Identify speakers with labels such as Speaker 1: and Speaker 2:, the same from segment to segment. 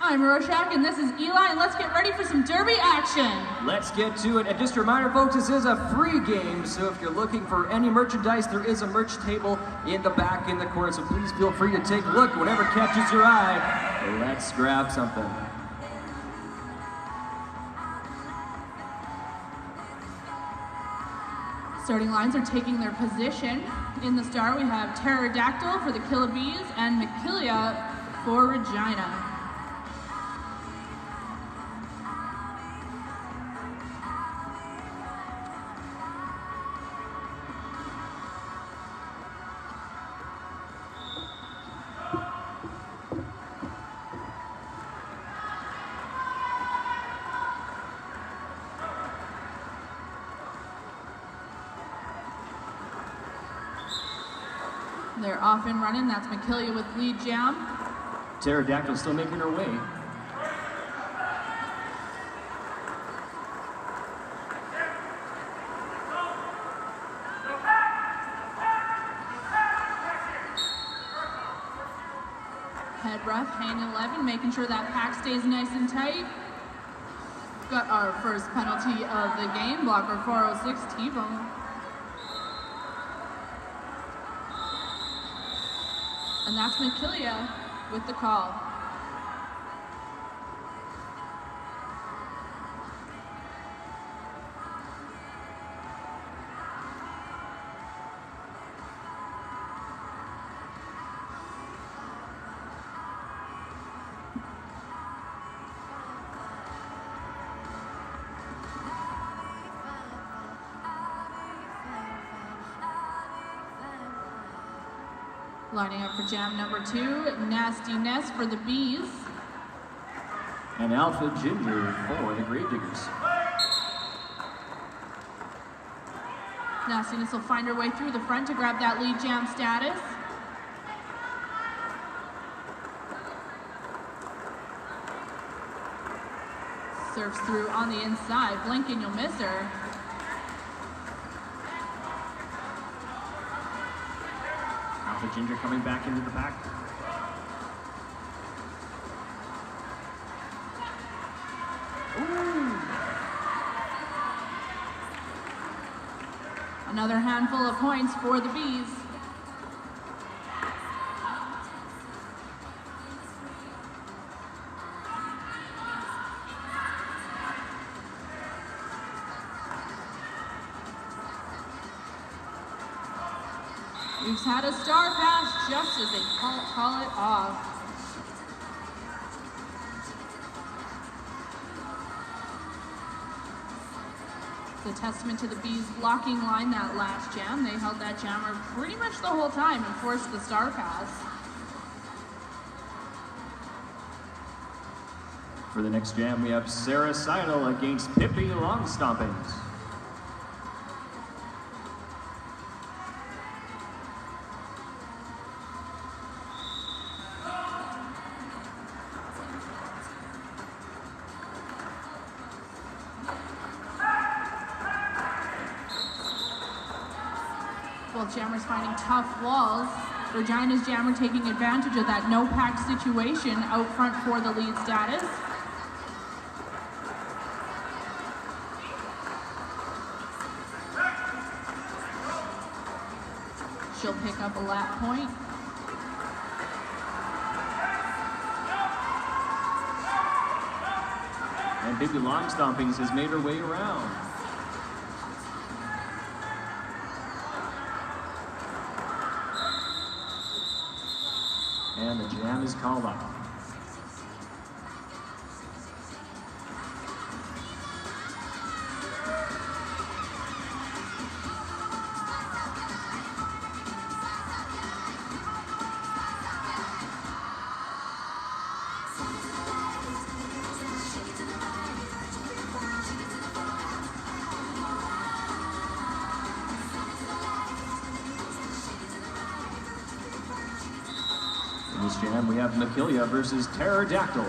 Speaker 1: I'm Rorschach, and this is Eli, and let's get ready for some derby action.
Speaker 2: Let's get to it. And just a reminder, folks, this is a free game, so if you're looking for any merchandise, there is a merch table in the back in the corner, so please feel free to take a look. Whatever catches your eye, let's grab something.
Speaker 1: Starting lines are taking their position. In the star, we have Pterodactyl for the Killa Bees and Killa for Regina. They're off and running. That's Killa with lead jam.
Speaker 2: Pterodactyl still making her way.
Speaker 1: Head ref, hang 11, making sure that pack stays nice and tight. Got our first penalty of the game, blocker 406, T-bone. And that's Killa with the call. Lining up for jam number 2, Nastiness for the Bees.
Speaker 2: And Alpha Ginger for the Gravediggers.
Speaker 1: Nastiness will find her way through the front to grab that lead jam status. Surfs through on the inside, blink and you'll miss her.
Speaker 2: Ginger coming back into the pack.
Speaker 1: Ooh. Another handful of points for the Bees. We've had a star pass just as they call it off. It's a testament to the Bees blocking line that last jam. They held that jammer pretty much the whole time and forced the star pass.
Speaker 2: For the next jam, we have Sarah Seidel against Pippi Longstompings.
Speaker 1: Both jammers finding tough walls. Regina's jammer taking advantage of that no-pack situation out front for the lead status. She'll pick up a lap point.
Speaker 2: And Pippi Longstompings has made her way around. And the jam is called off. In this jam, we have Killa versus Pterodactyl.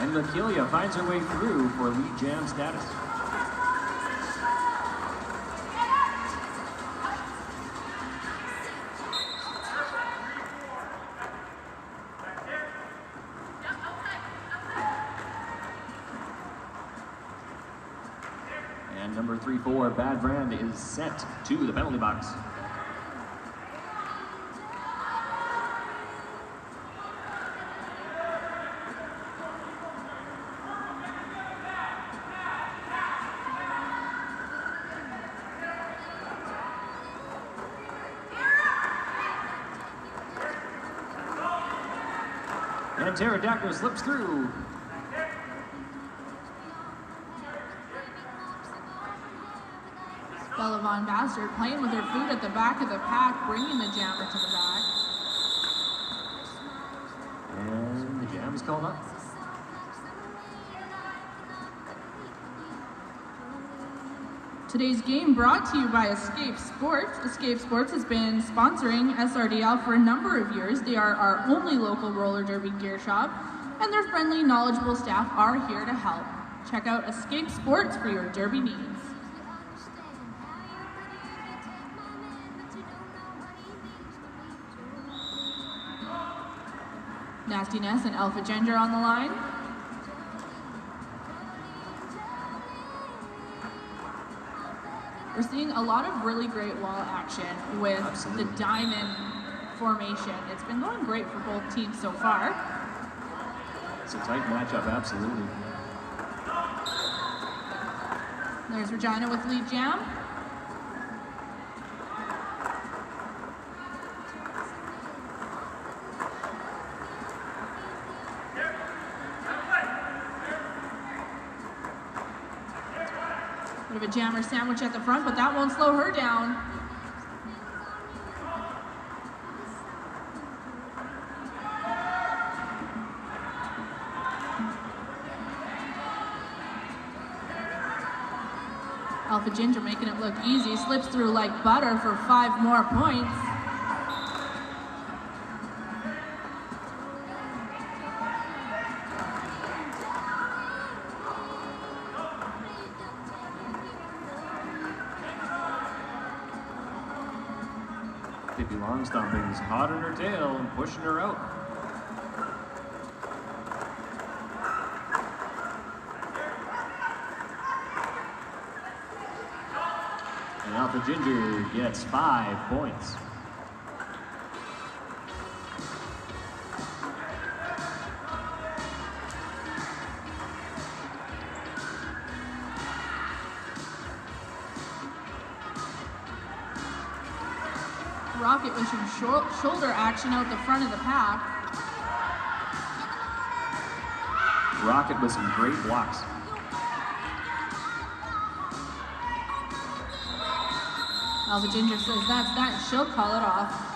Speaker 2: And Killa finds her way through for lead jam status. And number 3-4, Bad Brand, is sent to the penalty box. And Pterodactyl slips through.
Speaker 1: Bella Von Bastard playing with her food at the back of the pack, bringing the jammer to the back.
Speaker 2: And the jam is called up.
Speaker 1: Today's game brought to you by Escape Sports. Escape Sports has been sponsoring SRDL for a number of years. They are our only local roller derby gear shop, and their friendly, knowledgeable staff are here to help. Check out Escape Sports for your derby needs. Nasty Ness and Alpha Ginger on the line. We're seeing a lot of really great wall action with the diamond formation. It's been going great for both teams so far.
Speaker 2: It's a tight matchup, absolutely.
Speaker 1: There's Regina with lead jam. Bit of a jammer sandwich at the front, but that won't slow her down. Alpha Ginger making it look easy, slips through like butter for 5 more points.
Speaker 2: Long stomping's hot on her tail and pushing her out. And Alpha Ginger gets 5 points.
Speaker 1: Rocket with some shoulder action out the front of the pack.
Speaker 2: Rocket with some great blocks.
Speaker 1: Alpha Ginger says that's that, she'll call it off.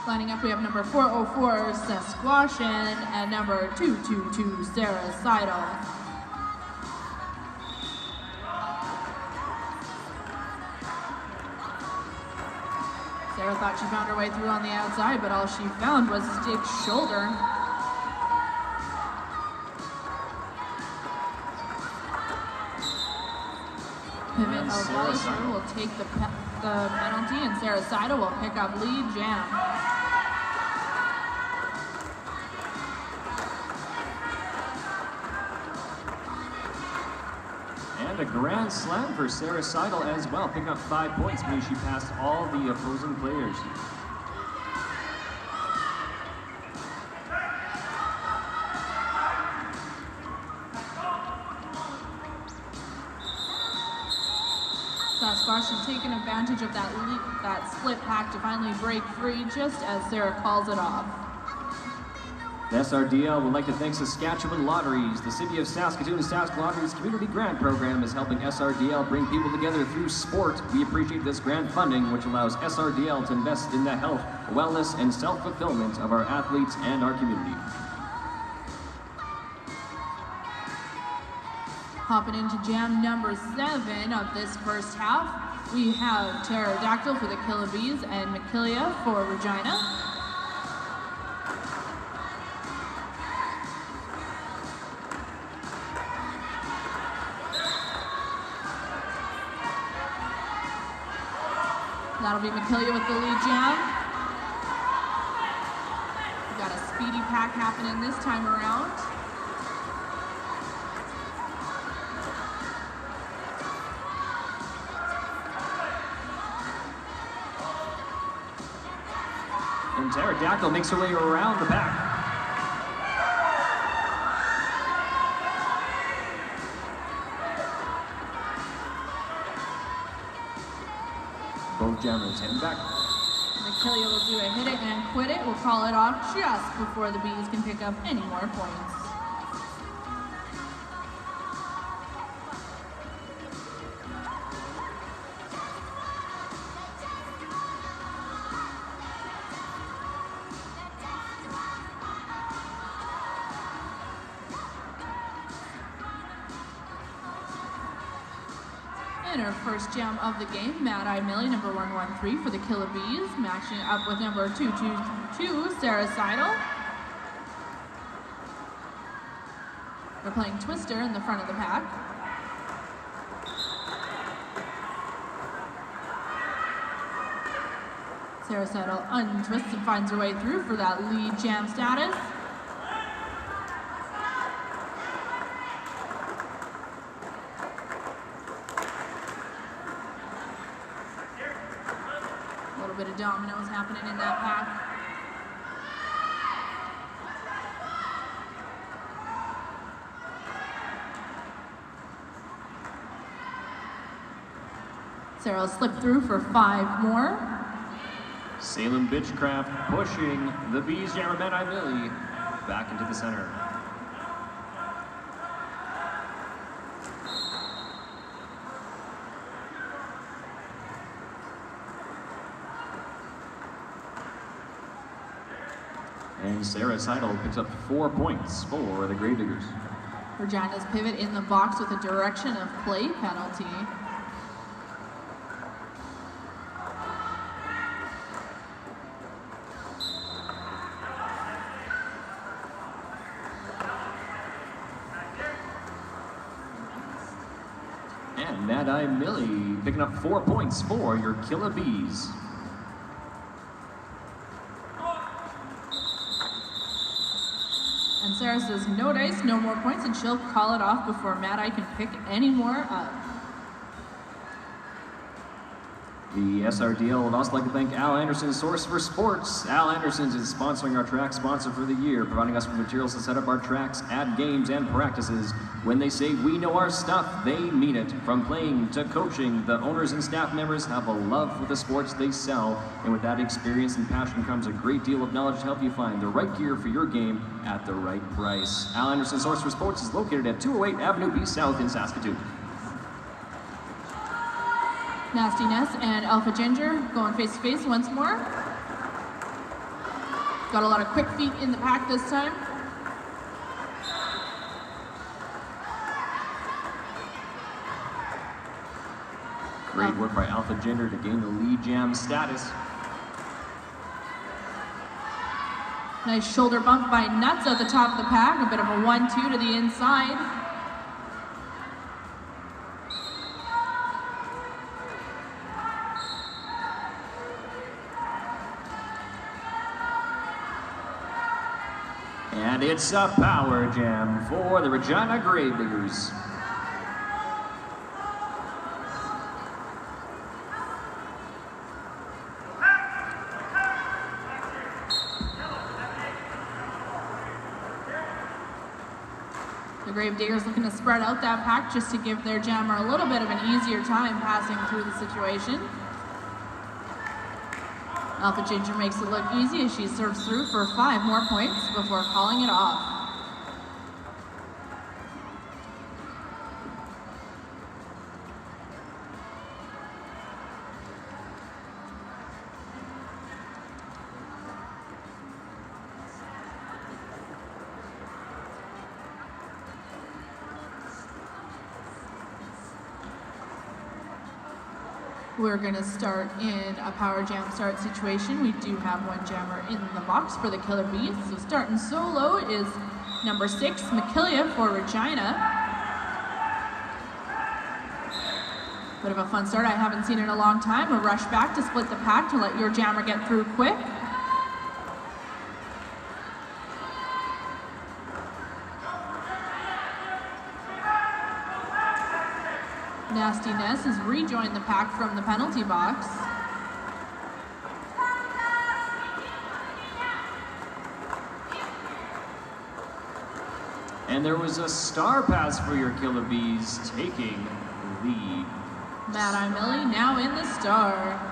Speaker 1: Lining up, we have number 404, Saskatoon, and number 222, Sarah Seidel. Sarah thought she found her way through on the outside, but all she found was Stig's shoulder. Pivot of Leisure will take the penalty, and Sarah Seidel will pick up lead jam.
Speaker 2: And a grand slam for Sarah Seidel as well. Pick up 5 points, meaning she passed all the opposing players.
Speaker 1: Saskatoon taking advantage of that split pack to finally break free just as Sarah calls it off.
Speaker 2: The SRDL would like to thank Saskatchewan Lotteries. The City of Saskatoon Sask Lotteries Community Grant Program is helping SRDL bring people together through sport. We appreciate this grant funding, which allows SRDL to invest in the health, wellness, and self-fulfillment of our athletes and our community.
Speaker 1: Hopping into jam number 7 of this first half, we have Pterodactyl for the Killa Bees and McKillia for Regina. That'll be Killa with the lead jam. We've got a speedy pack happening this time around.
Speaker 2: And Pterodactyl makes her way around the back. Both jammers heading back.
Speaker 1: Killa will do a hit it and quit it. We'll call it off just before the Bees can pick up any more points. And our first jam of the game, Mad Eye Millie, number 113 for the Killa Bees, matching up with number 222, Sarah Seidel. They're playing Twister in the front of the pack. Sarah Seidel untwists and finds her way through for that lead jam status. Bit of dominoes happening in that pack. Sarah will slip through for 5 more.
Speaker 2: Salem Bitchcraft pushing the Bees jammer Mad Eye Millie back into the center. And Sarah Seidel picks up 4 points for the Gravediggers.
Speaker 1: Regina's pivot in the box with a direction of play penalty.
Speaker 2: And Mad Eye Millie picking up 4 points for your Killa Bees.
Speaker 1: And Sarah says no dice, no more points, and she'll call it off before Mad Eye can pick any more up.
Speaker 2: The SRDL would also like to thank Al Anderson, Source for Sports. Al Anderson is sponsoring our track sponsor for the year, providing us with materials to set up our tracks, add games, and practices. When they say we know our stuff, they mean it. From playing to coaching, the owners and staff members have a love for the sports they sell, and with that experience and passion comes a great deal of knowledge to help you find the right gear for your game at the right price. Al Anderson, Source for Sports is located at 208 Avenue B South in Saskatoon.
Speaker 1: Nasty Ness and Alpha Ginger going face to face once more. Got a lot of quick feet in the pack this time.
Speaker 2: Great work by Alpha Ginger to gain the lead jam status.
Speaker 1: Nice shoulder bump by Nuts at the top of the pack. A bit of a 1-2 to the inside.
Speaker 2: And it's a power jam for the Regina Gravediggers.
Speaker 1: The Gravediggers looking to spread out that pack just to give their jammer a little bit of an easier time passing through the situation. Alpha Ginger makes it look easy as she serves through for 5 more points before calling it off. We're going to start in a power jam start situation. We do have one jammer in the box for the Killa Bees. So starting solo is number 6, Killa for Regina. Bit of a fun start. I haven't seen it in a long time. A rush back to split the pack to let your jammer get through quick. Nastiness has rejoined the pack from the penalty box.
Speaker 2: And there was a star pass for your Killa Bees, taking the lead.
Speaker 1: Mad-Eye Millie now in the star.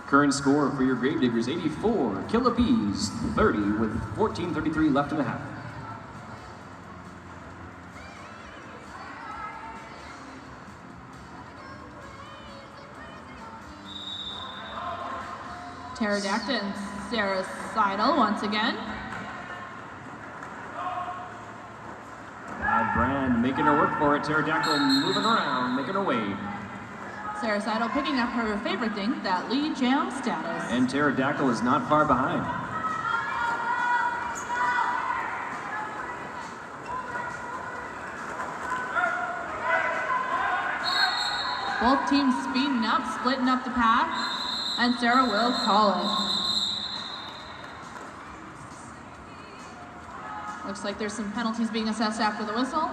Speaker 2: Current score for your Gravediggers, 84. Killa Bees, 30 with 14:33 left in the half.
Speaker 1: Pterodactyl and Sarah Seidel once again.
Speaker 2: Bad Brand making her work for it. Pterodactyl moving around, making her way.
Speaker 1: Sarah Seidel picking up her favorite thing, that lead jam status.
Speaker 2: And Pterodactyl is not far behind.
Speaker 1: Both teams speeding up, splitting up the pack, and Sarah will call it. Looks like there's some penalties being assessed after the whistle.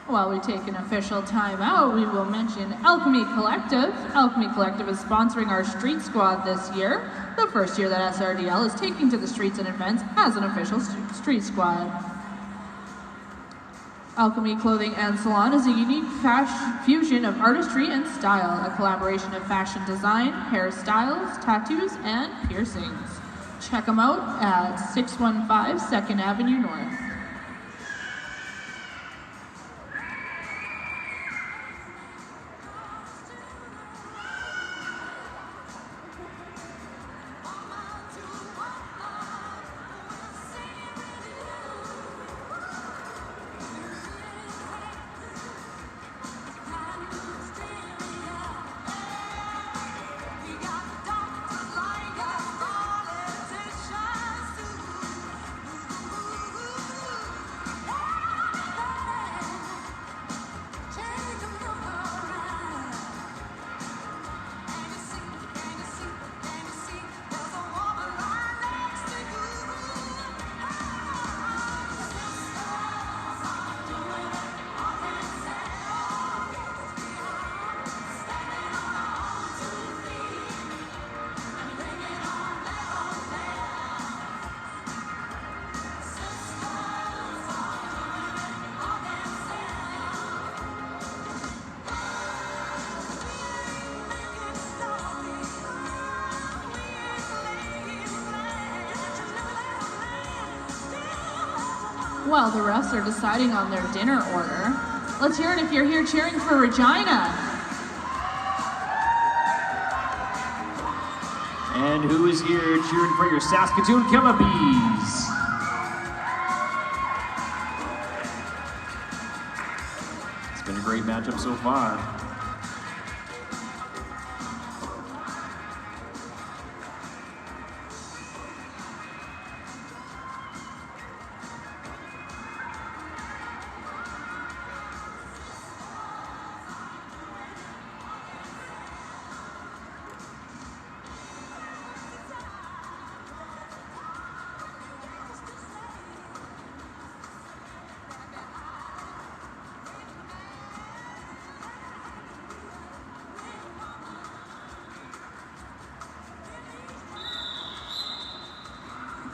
Speaker 1: While we take an official timeout, we will mention Alchemy Collective. Alchemy Collective is sponsoring our street squad this year, the first year that SRDL is taking to the streets and events as an official street squad. Alchemy Clothing and Salon is a unique fusion of artistry and style, a collaboration of fashion design, hairstyles, tattoos, and piercings. Check them out at 615 2nd Avenue North. While the refs are deciding on their dinner order, let's hear it if you're here cheering for Regina.
Speaker 2: And who is here cheering for your Saskatoon Killa Bees? It's been a great matchup so far.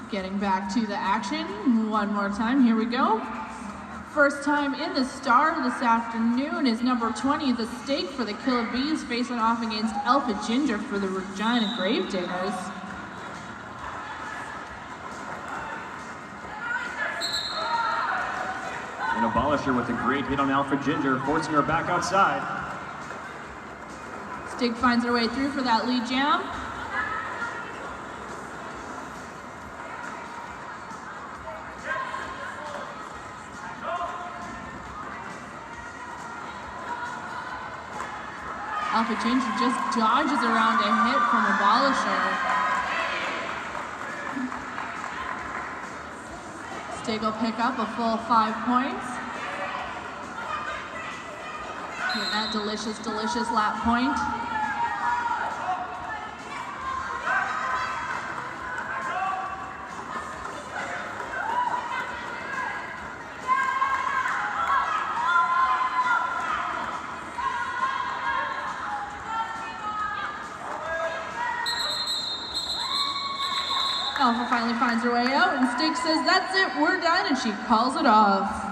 Speaker 1: Getting back to the action one more time, here we go. First time in the star this afternoon is number 20, the Stake for the Killa Bees, facing off against Alpha Ginger for the Regina Gravediggers.
Speaker 2: An abolisher with a great hit on Alpha Ginger, forcing her back outside.
Speaker 1: Stake finds her way through for that lead jam. Alpha Ginger just dodges around a hit from Abolisher. Stake will pick up a full 5 points. Get that delicious, delicious lap point. Alpha finally finds her way out, and Stake says, "That's it, we're done," and she calls it off.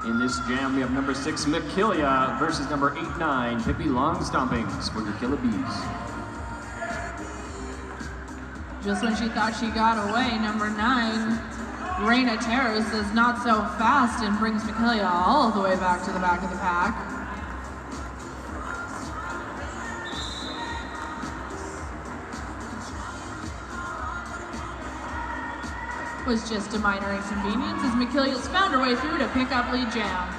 Speaker 2: In this jam, we have number 6, Killa versus number 8-9, Pippi Long Stompings for your Killa Bees.
Speaker 1: Just when she thought she got away, number 9, Reina Terrace, is not so fast and brings Killa all the way back to the back of the pack. Was just a minor inconvenience as Killa found her way through to pick up lead jam.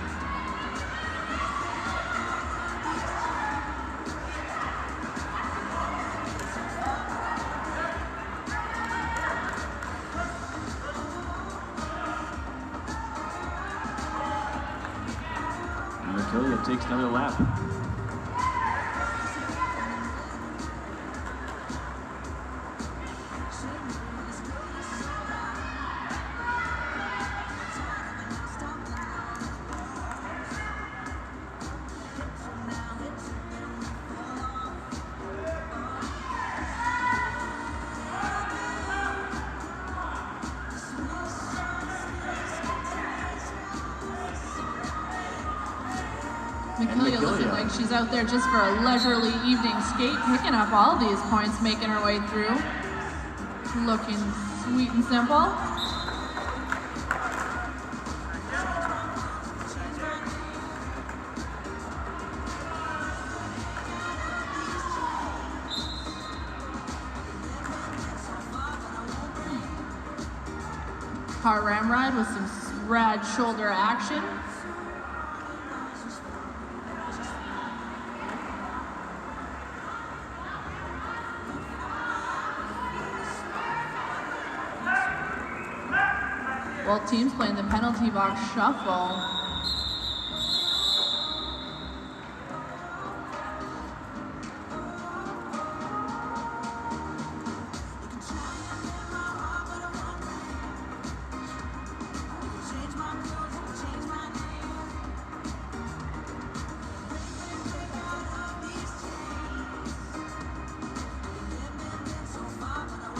Speaker 2: And Killa takes another lap.
Speaker 1: Killa looking like she's out there just for a leisurely evening skate, picking up all these points, making her way through. Looking sweet and simple. Car ramride with some rad shoulder action. Both teams playing the penalty box shuffle.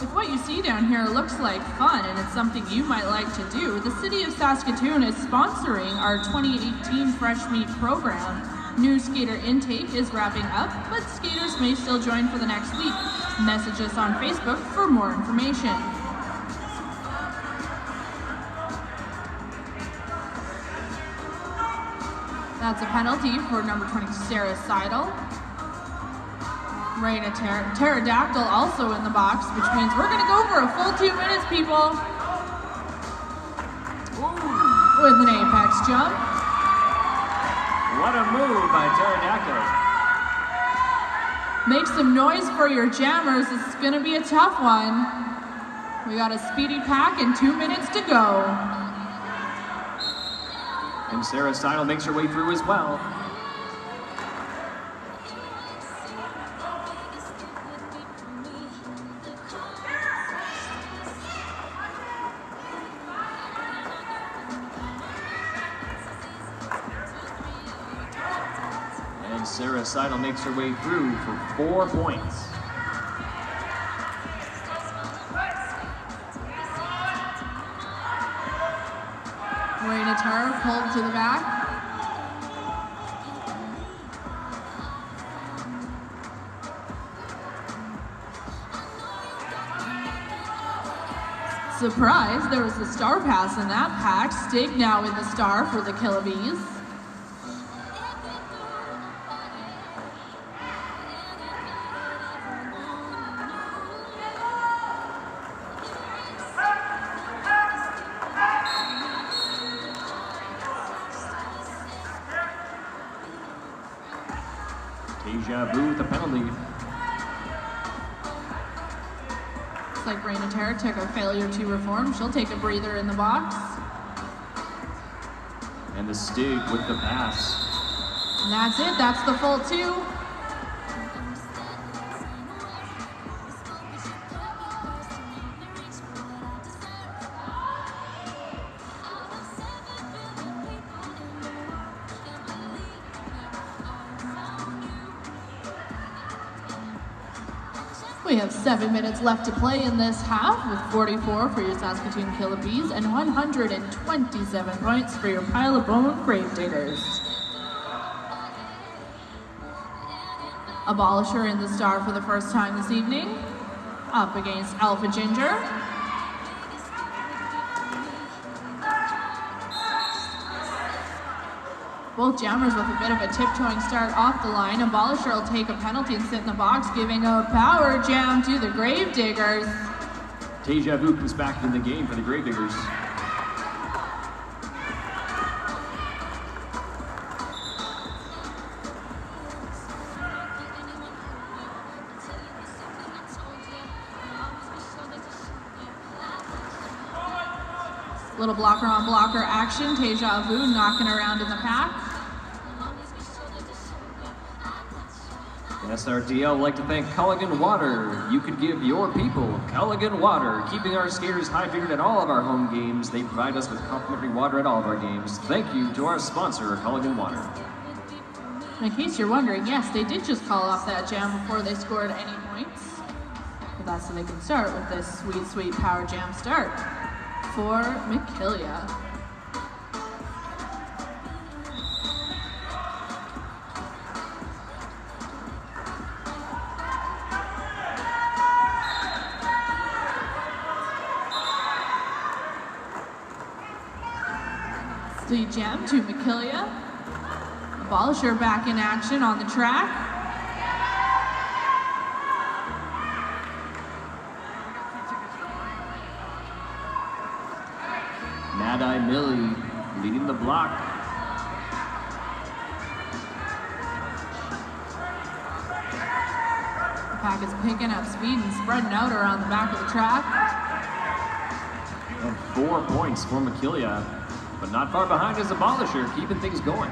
Speaker 1: If what you see down here looks like fun and it's something you might like to do, the City of Saskatoon is sponsoring our 2018 Fresh Meat program. New skater intake is wrapping up, but skaters may still join for the next week. Message us on Facebook for more information. That's a penalty for number 20, Sarah Seidel. Reina Pterodactyl also in the box, which means we're going to go for a full 2 minutes, people. Ooh. With an apex jump.
Speaker 2: What a move by Pterodactyl.
Speaker 1: Make some noise for your jammers. This is going to be a tough one. We got a speedy pack and 2 minutes to go.
Speaker 2: And Sarah Seidel makes her way through as well. Sarah Seidel makes her way through for 4 points.
Speaker 1: Raina Tara pulled to the back. Surprise, there was a star pass in that pack. Stig now in the star for the Killa Bees.
Speaker 2: Deja vu with the penalty.
Speaker 1: Looks like Raina Tara took a failure to reform. She'll take a breather in the box.
Speaker 2: And the Stig with the pass.
Speaker 1: And that's it, that's the full 2. We have 7 minutes left to play in this half with 44 for your Saskatoon Killa Bees and 127 points for your Pile of Bone Gravediggers. Abolisher in the star for the first time this evening, up against Alpha Ginger. Both jammers with a bit of a tiptoeing start off the line. Abolisher will take a penalty and sit in the box, giving a power jam to the Gravediggers.
Speaker 2: Deja vu comes back in the game for the Gravediggers.
Speaker 1: Little blocker on blocker action. Deja vu knocking around in the pack.
Speaker 2: SRDL would like to thank Culligan Water. You could give your people Culligan Water, keeping our skaters hydrated at all of our home games. They provide us with complimentary water at all of our games. Thank you to our sponsor, Culligan Water.
Speaker 1: In case you're wondering, yes, they did just call off that jam before they scored any points. But that's so they can start with this sweet, sweet power jam start for Killa. Sweet jam to Killa. Abolisher back in action on the track.
Speaker 2: Mad-Eye Millie leading the block.
Speaker 1: The pack is picking up speed and spreading out around the back of the track.
Speaker 2: And 4 points for Killa, but not far behind is Abolisher, keeping things going.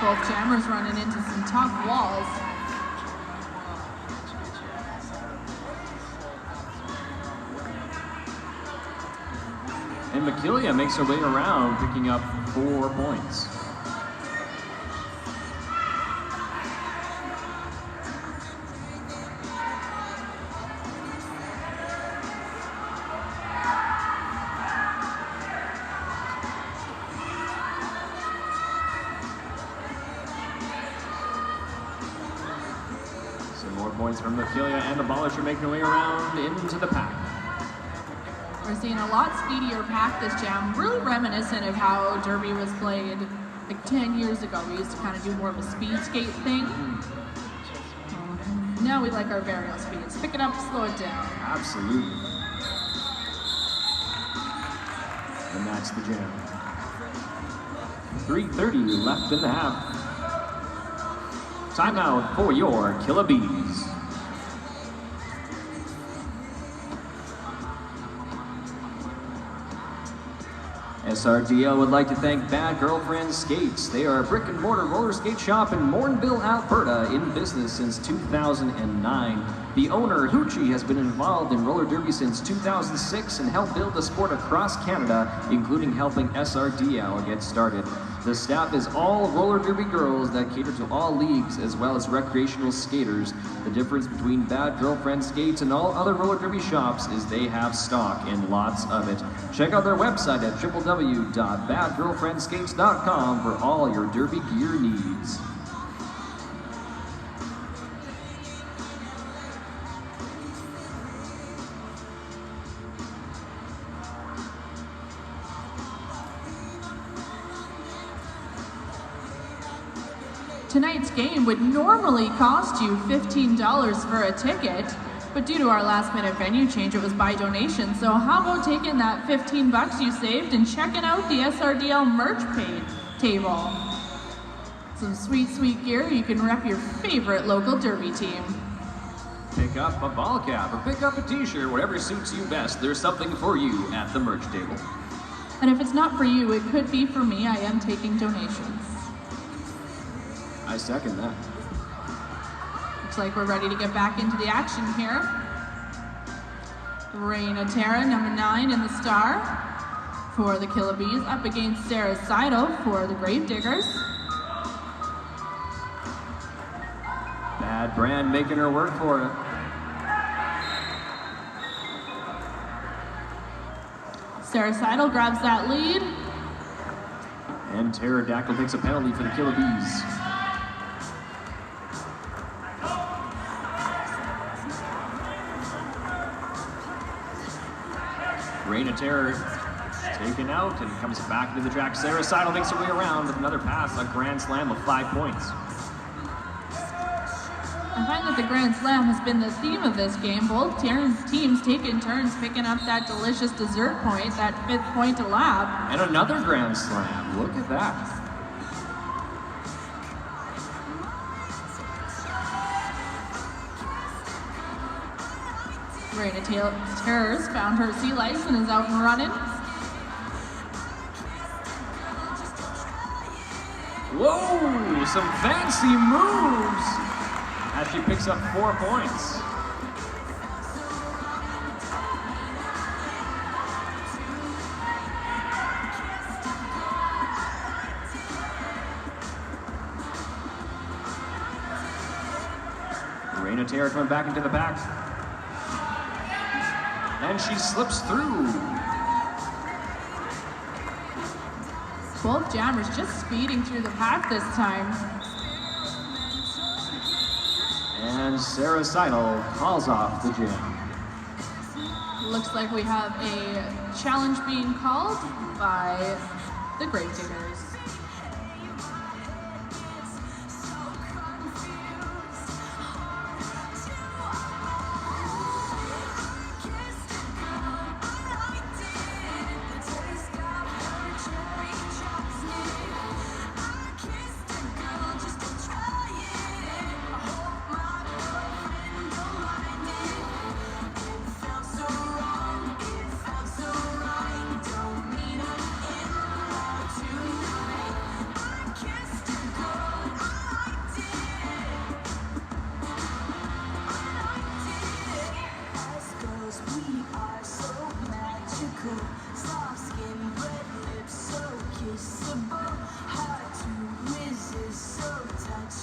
Speaker 1: Both jammers running into some tough walls.
Speaker 2: And Killa makes her way around, picking up 4 points. Some more points from Killa and Abolisher making their way around into the pack.
Speaker 1: We're seeing a lot speedier pack this jam, really reminiscent of how Derby was played like 10 years ago. We used to kind of do more of a speed skate thing. Now we like our varial speeds. Pick it up, slow it down.
Speaker 2: Absolutely. And that's the jam. 3:30 left in the half. Timeout for your Killa Bees. SRDL would like to thank Bad Girlfriend Skates. They are a brick and mortar roller skate shop in Morinville, Alberta, in business since 2009. The owner, Hoochie, has been involved in roller derby since 2006 and helped build the sport across Canada, including helping SRDL get started. The staff is all roller derby girls that cater to all leagues as well as recreational skaters. The difference between Bad Girlfriend Skates and all other roller derby shops is they have stock and lots of it. Check out their website at www.badgirlfriendskates.com for all your derby gear needs.
Speaker 1: Tonight's game would normally cost you $15 for a ticket, but due to our last-minute venue change, it was by donation. So how about taking that $15 you saved and checking out the SRDL merch table? Some sweet, sweet gear. You can rep your favorite local derby team.
Speaker 2: Pick up a ball cap or pick up a t-shirt, whatever suits you best. There's something for you at the merch table.
Speaker 1: And if it's not for you, it could be for me. I am taking donations.
Speaker 2: I second that.
Speaker 1: Looks like we're ready to get back into the action here. Raina Terra, number 9 in the star for the Killa Bees, up against Sarah Seidel for the Gravediggers.
Speaker 2: Bad Brand making her work for it.
Speaker 1: Sarah Seidel grabs that lead.
Speaker 2: And Pterodactyl takes a penalty for the Killa Bees. Reign of Terror taken out and comes back into the track. Sarah Seidel makes her way around with another pass, a grand slam of 5 points.
Speaker 1: I find that the grand slam has been the theme of this game. Both teams taking turns picking up that delicious dessert point, that 5th point to lap.
Speaker 2: And another grand slam. Look at that.
Speaker 1: Raina Terrors found her sea lice and is out and running.
Speaker 2: Whoa, some fancy moves as she picks up 4 points. Raina Terror coming back into the pack. And she slips through.
Speaker 1: Both jammers just speeding through the pack this time.
Speaker 2: And Sarah Seidel calls off the jam.
Speaker 1: Looks like we have a challenge being called by the Gravediggers.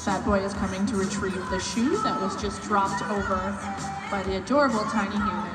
Speaker 1: That boy is coming to retrieve the shoe that was just dropped over by the adorable tiny human.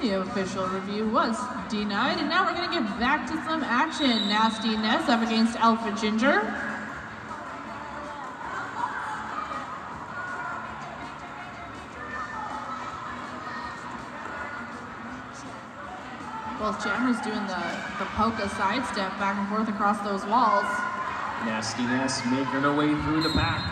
Speaker 1: The official review was denied, and now we're going to get back to some action. Nasty Ness up against Alpha Ginger. Both jammers doing the polka sidestep back and forth across those walls.
Speaker 2: Nasty Ness making her way through the pack.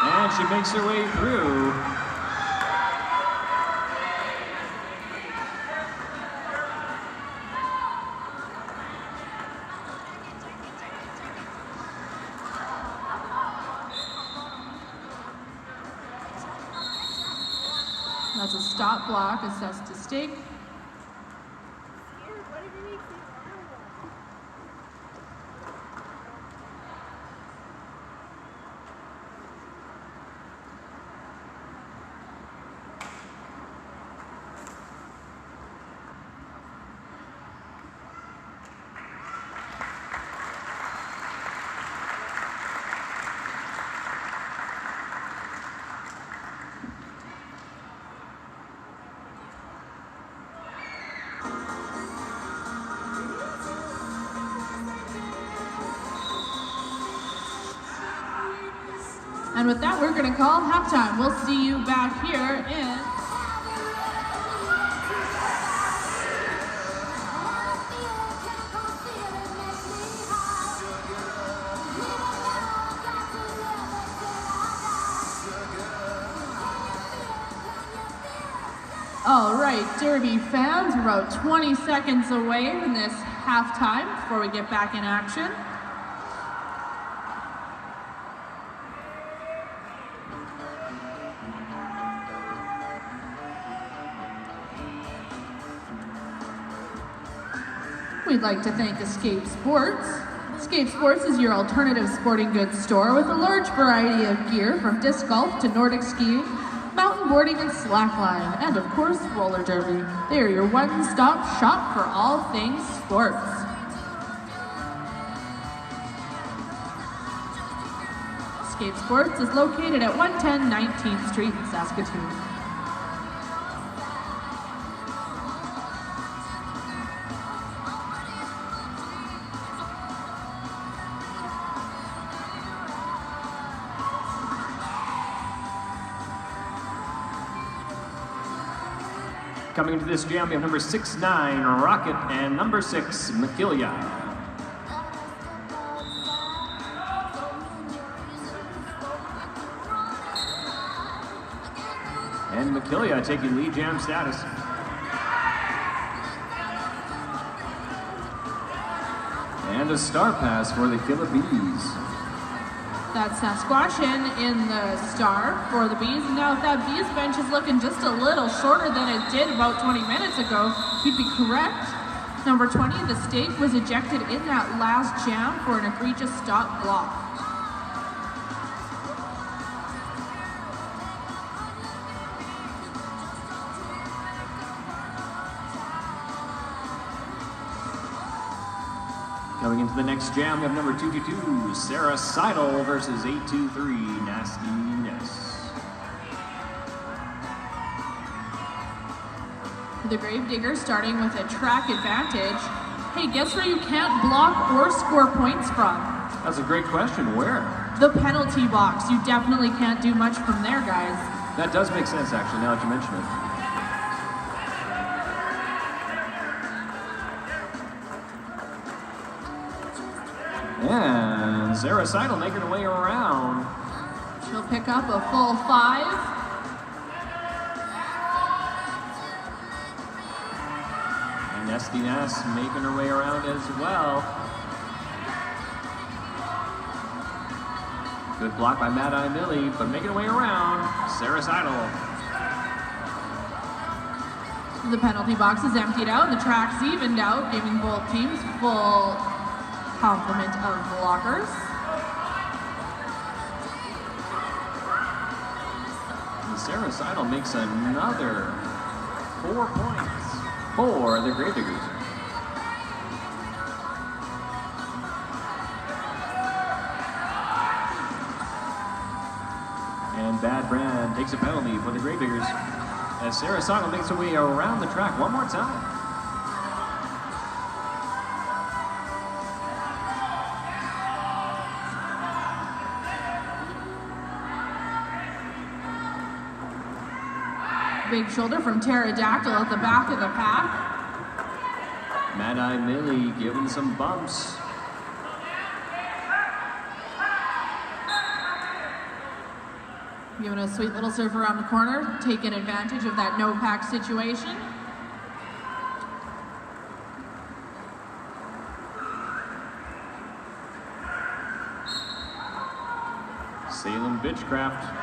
Speaker 2: And she makes her way through.
Speaker 1: That's a stop block assessed to stake. And with that, we're going to call halftime. We'll see you back here in... All right, Derby fans, we're about 20 seconds away from this halftime before we get back in action. We'd like to thank Escape Sports. Escape Sports is your alternative sporting goods store with a large variety of gear from disc golf to Nordic skiing, mountain boarding and slackline, and of course roller derby. They are your one-stop shop for all things sports. Escape Sports is located at 110 19th Street in Saskatoon.
Speaker 2: Coming into this jam, we have number 6'9", Rocket, and number 6, Killa. And Killa taking lead jam status. And a star pass for the Killa Bees.
Speaker 1: That's Sasquatchin in the star for the Bees. Now, if that Bees bench is looking just a little shorter than it did about 20 minutes ago, you'd be correct. Number 20, the stake, was ejected in that last jam for an egregious stop block.
Speaker 2: Going into the next jam, we have number 222, Sarah Seidel versus 823, Nasty Ness.
Speaker 1: The Gravediggers starting with a track advantage. Hey, guess where you can't block or score points from?
Speaker 2: That's a great question. Where?
Speaker 1: The penalty box. You definitely can't do much from there, guys.
Speaker 2: That does make sense, actually, now that you mention it. And Sarah Seidel making her way around.
Speaker 1: She'll pick up a full 5.
Speaker 2: And Nasty Ness making her way around as well. Good block by Mad Eye Millie, but making her way around, Sarah Seidel.
Speaker 1: The penalty box is emptied out, the track's evened out, giving both teams full complement of blockers.
Speaker 2: And Sarah Seidel makes another 4 points for the Gravediggers. And Bad Brand takes a penalty for the Gravediggers as Sarah Sottle makes her way around the track one more time.
Speaker 1: Big shoulder from Pterodactyl at the back of the pack.
Speaker 2: Mad Eye Millie giving some bumps.
Speaker 1: Giving a sweet little surf around the corner, taking advantage of that no-pack situation.
Speaker 2: Salem Bitchcraft.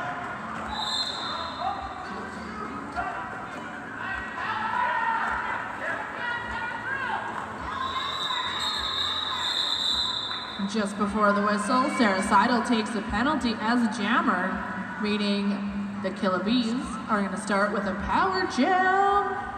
Speaker 1: Just before the whistle, Sarah Seidel takes a penalty as a jammer, meaning the Killa Bees are going to start with a power jam.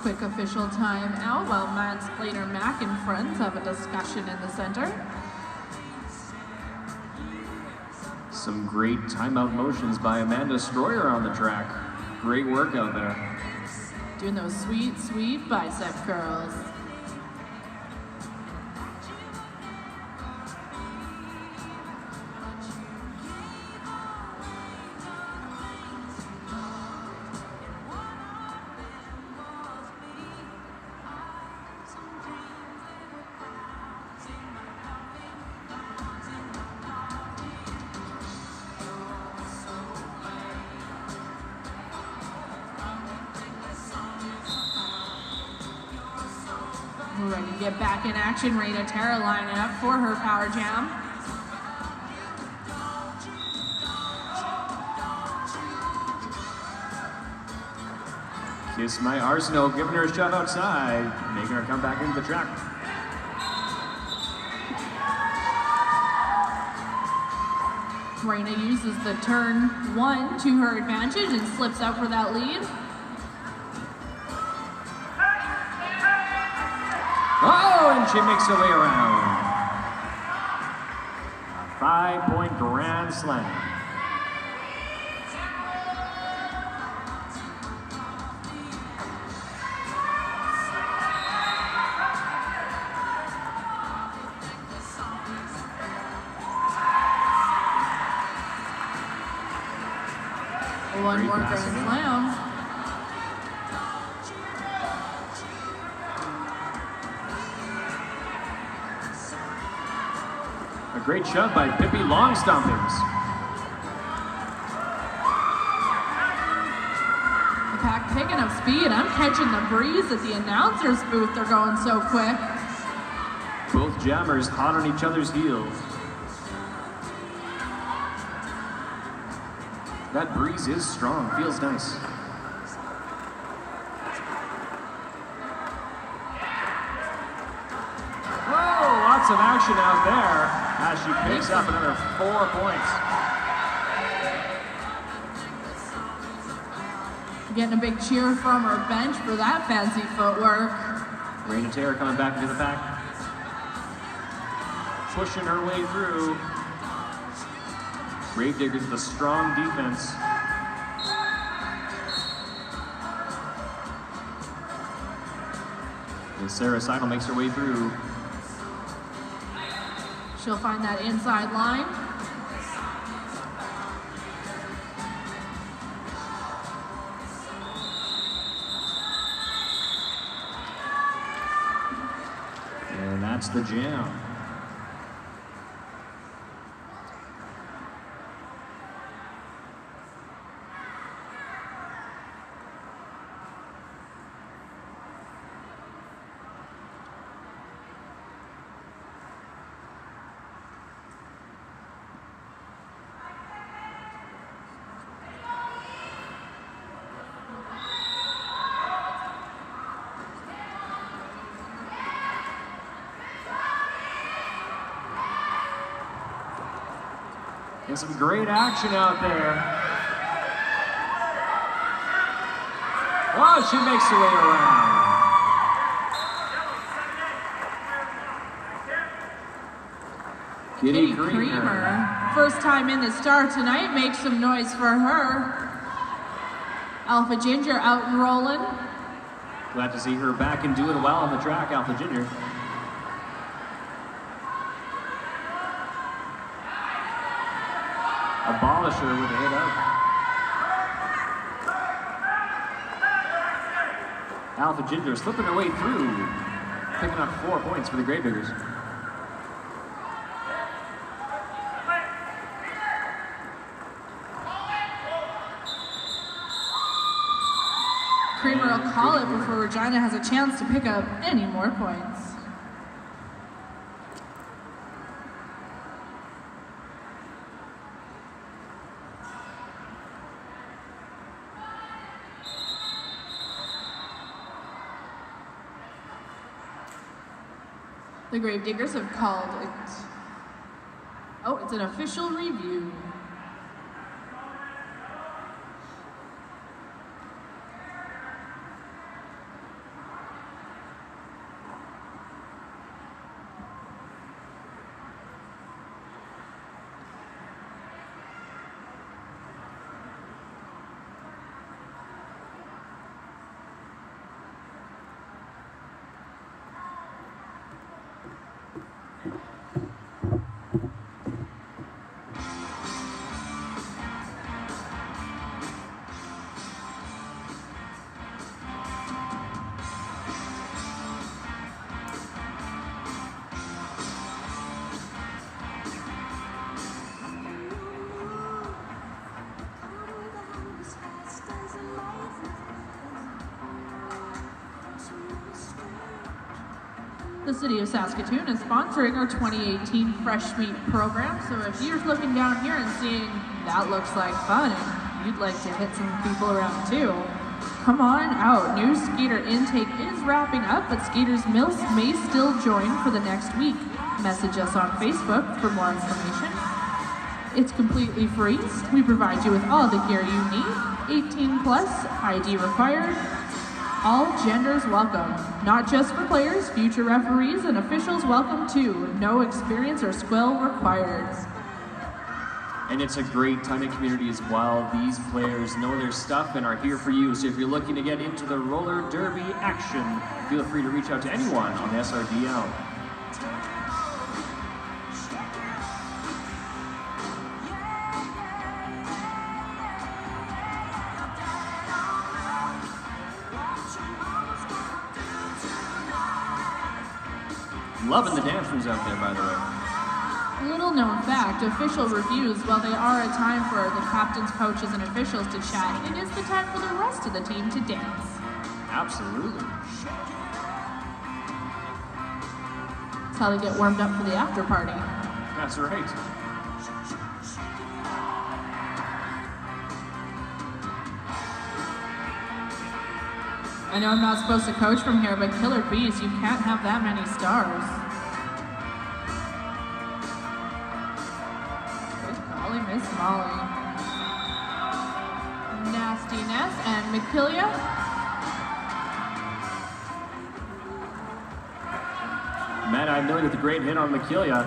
Speaker 1: Quick official time out while Matt Slater Mack and friends have a discussion in the center.
Speaker 2: Some great timeout motions by Amanda Stroyer on the track. Great work out there.
Speaker 1: Doing those sweet, sweet bicep curls. We're ready to get back in action. Rita Tara lining up for her power jam.
Speaker 2: Kiss My Arsenal, giving her a shot outside, making her come back into the track.
Speaker 1: Reina uses the turn one to her advantage and slips out for that lead.
Speaker 2: Oh, and she makes her way around. A 5-point grand slam.
Speaker 1: One more grand slam.
Speaker 2: A great shove by Pippi Longstompings.
Speaker 1: The pack picking up speed. I'm catching the breeze at the announcer's booth. They're going so quick.
Speaker 2: Both jammers hot on each other's heels. That breeze is strong, feels nice. Whoa, lots of action out there as she picks up another 4 points.
Speaker 1: Getting a big cheer from her bench for that fancy footwork.
Speaker 2: Raina Terra coming back into the pack. Pushing her way through. Gravediggers with a strong defense. And Sarah Seidel makes her way through.
Speaker 1: She'll find that inside line.
Speaker 2: And that's the jam. And some great action out there. Oh, she makes her way around.
Speaker 1: Kitty Creamer, first time in the star tonight, makes some noise for her. Alpha Ginger out and rolling.
Speaker 2: Glad to see her back and doing well on the track, Alpha Ginger. Abolisher with a hit up. Alpha Ginger slipping her way through, picking up 4 points for the Gravediggers.
Speaker 1: Creamer will call it before Regina has a chance to pick up any more points. The Gravediggers have called it. Oh, it's an official review. The City of Saskatoon is sponsoring our 2018 Fresh Meat program, so if you're looking down here and seeing that looks like fun and you'd like to hit some people around too, come on out. New skater intake is wrapping up, but skaters may still join for the next week. Message us on Facebook for more information. It's completely free. We provide you with all the gear you need. 18 plus, ID required. All genders welcome, not just for players, future referees and officials welcome too. No experience or skill required.
Speaker 2: And it's a great time in community as well. These players know their stuff and are here for you. So if you're looking to get into the roller derby action, feel free to reach out to anyone on SRDL. Loving the dancers out there, by the way.
Speaker 1: Little known fact, official reviews, while they are a time for the captains, coaches, and officials to chat, it is the time for the rest of the team to dance.
Speaker 2: Absolutely.
Speaker 1: That's how they get warmed up for the after party.
Speaker 2: That's right.
Speaker 1: I know I'm not supposed to coach from here, but Killer Bees, you can't have that many stars. Good golly, Miss Molly. Nastiness and McKillia.
Speaker 2: Matt, I know with the great hit on McKillia.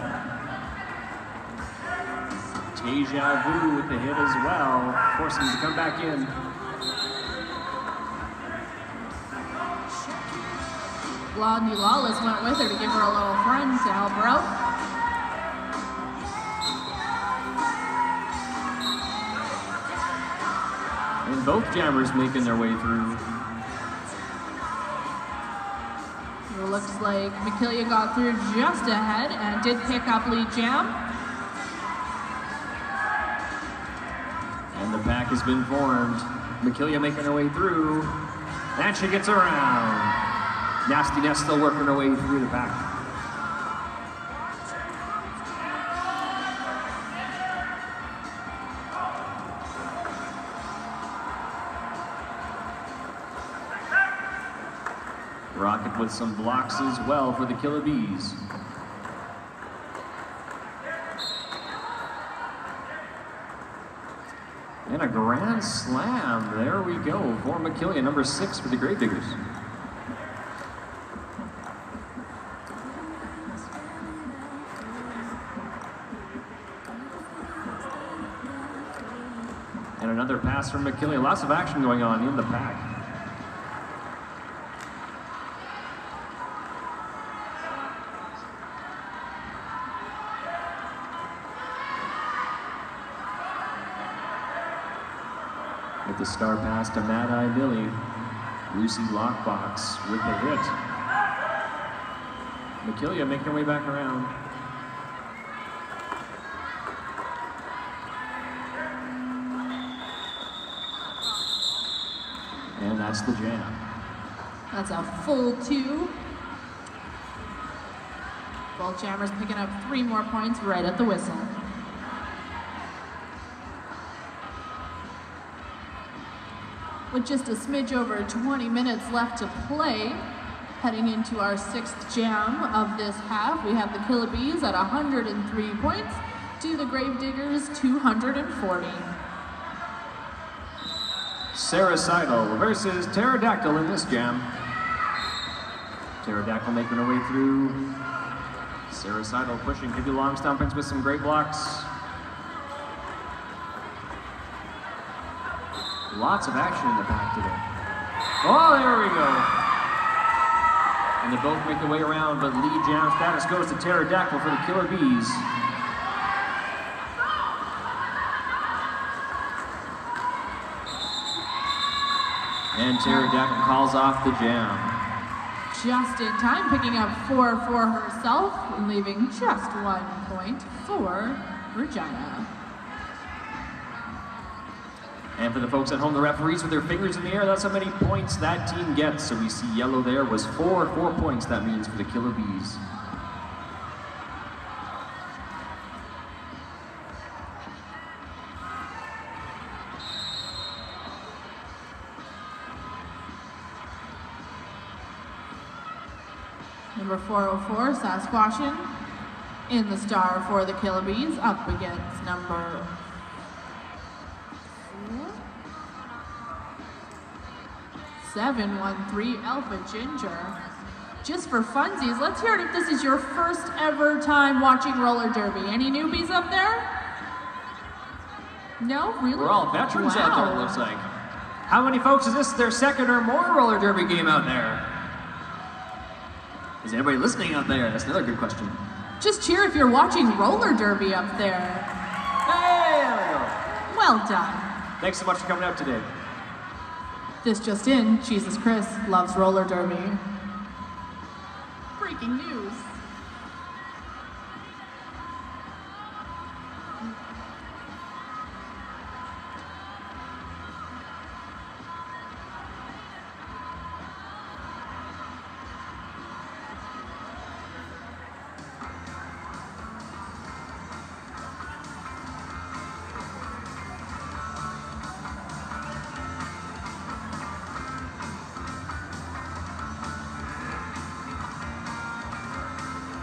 Speaker 2: Deja Vu with the hit as well, forcing him to come back in.
Speaker 1: Blondie Lawless went with her to give her a little friend to help her out.
Speaker 2: And both jammers making their way through.
Speaker 1: It looks like McKillia got through just ahead and did pick up lead jam.
Speaker 2: And the pack has been formed. McKillia making her way through. And she gets around. Nastiness still working her way through the pack. Rocket with some blocks as well for the Killa Bees. And a grand slam. There we go for McKillia, number 6 for the Gravediggers. And another pass from McKillia. Lots of action going on in the pack. With the star pass to Mad Eye Billy. Lucy Lockbox with the hit. McKillia making her way back around. And that's the jam.
Speaker 1: That's a full 2. Both jammers picking up 3 more points right at the whistle. With just a smidge over 20 minutes left to play, heading into our 6th jam of this half, we have the Killa Bees at 103 points to the Gravediggers 240.
Speaker 2: Sarah Seidel versus Pterodactyl in this jam. Pterodactyl making her way through. Sarah Seidel pushing, give you long stompings with some great blocks. Lots of action in the back today. Oh, there we go. And they both make their way around, but lead jam status goes to Pterodactyl for the Killa Bees. And Pterodactyl calls off the jam.
Speaker 1: Just in time, picking up 4 for herself, and leaving just 1 point for Regina.
Speaker 2: And for the folks at home, the referees with their fingers in the air, that's how many points that team gets. So we see yellow there was 4 points, that means for the Killa Bees.
Speaker 1: Number 404, Saskatchewan, in the star for the Killa Bees, up against number 713, Alpha Ginger. Just for funsies, let's hear it if this is your first ever time watching roller derby. Any newbies up there? No? Really?
Speaker 2: We're all veterans out there, it looks like. How many folks is this their second or more roller derby game out there? Is anybody listening out there? That's another good question.
Speaker 1: Just cheer if you're watching roller derby up there.
Speaker 2: Hey, there we go.
Speaker 1: Well done.
Speaker 2: Thanks so much for coming out today.
Speaker 1: This just in, Jesus Chris loves roller derby. Breaking news.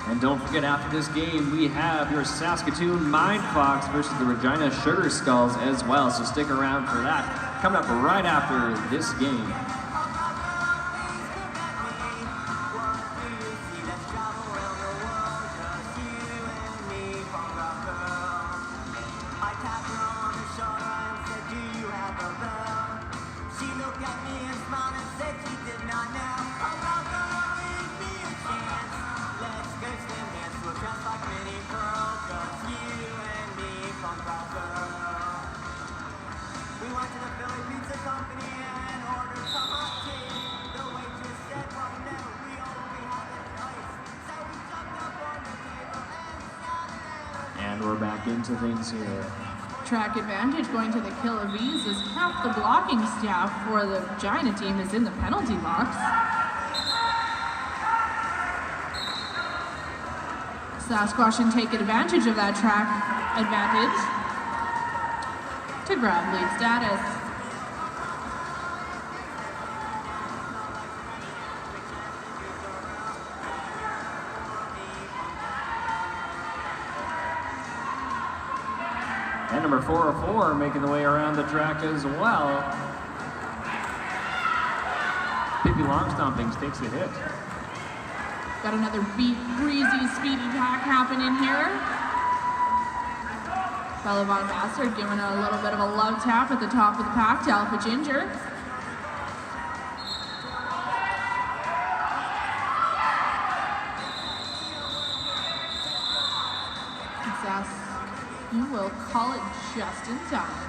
Speaker 2: And don't forget, after this game, we have your Saskatoon Mind Fox versus the Regina Sugar Skulls as well. So stick around for that. Coming up right after this game. And we're back into things here.
Speaker 1: Track advantage going to the Killa Bees as half the blocking staff for the Regina team is in the penalty box. Saskatchewan take advantage of that track advantage to grab lead status.
Speaker 2: And And number 404 making the way around the track as well. Pippi Longstompings takes a hit.
Speaker 1: Got another breezy, speedy pack happening here. Bella Von Bastard giving a little bit of a love tap at the top of the pack to Alpha Ginger. You will call it just in time.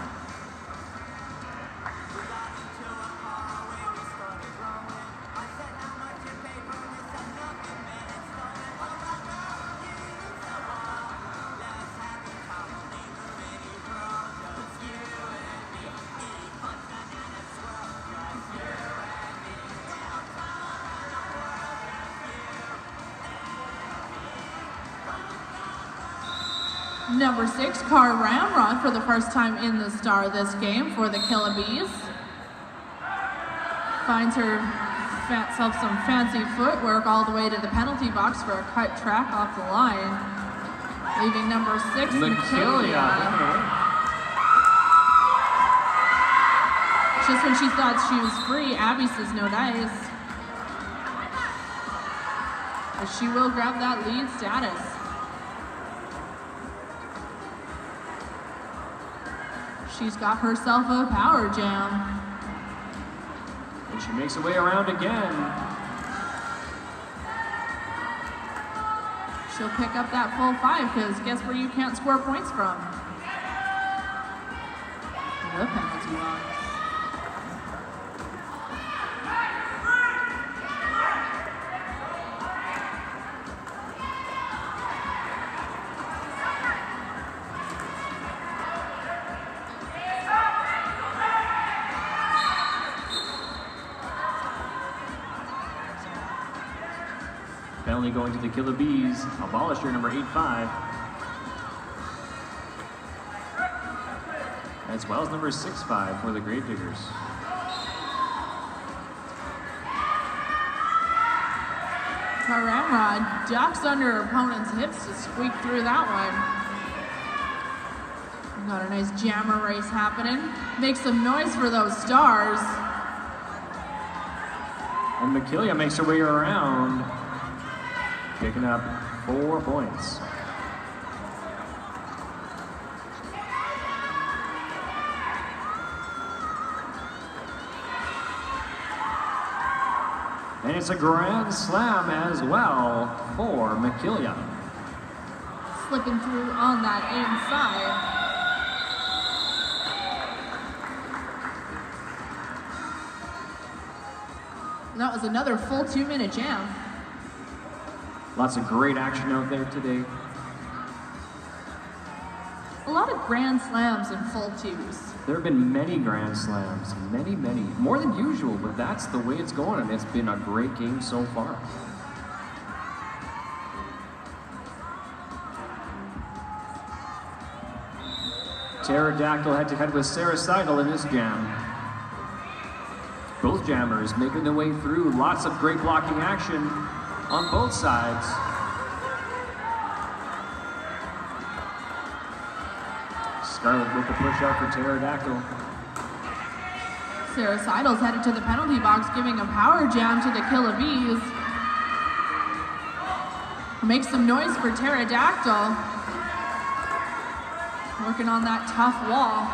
Speaker 1: Number 6, Car Ramrod for the first time in the star this game for the Killa Bees. Finds herself some fancy footwork all the way to the penalty box for a cut track off the line. Leaving number 6, Killa. Just when she thought she was free, Abby says no dice. But she will grab that lead status. She's got herself a power jam.
Speaker 2: And she makes her way around again.
Speaker 1: She'll pick up that full 5, because guess where you can't score points from? The penalty box.
Speaker 2: Penalty going to the Killa Bees. Abolisher number 8-5. As well as number 6-5 for the Gravediggers.
Speaker 1: Ramrod ducks under her opponent's hips to squeak through that one. Got a nice jammer race happening. Make some noise for those stars.
Speaker 2: And McKillia makes her way around, picking up 4 points. And it's a grand slam as well for McKillia.
Speaker 1: Slipping through on that inside. And that was another full 2-minute jam.
Speaker 2: Lots of great action out there today.
Speaker 1: A lot of grand slams in full 2s.
Speaker 2: There have been many grand slams, many, more than usual, but that's the way it's going, and it's been a great game so far. Pterodactyl head-to-head with Sarah Seidel in this jam. Both jammers making their way through. Lots of great blocking action on both sides. Scarlett with the push out for Pterodactyl.
Speaker 1: Sarah Seidel's headed to the penalty box, giving a power jam to the Killa Bees. Make some noise for Pterodactyl. Working on that tough wall.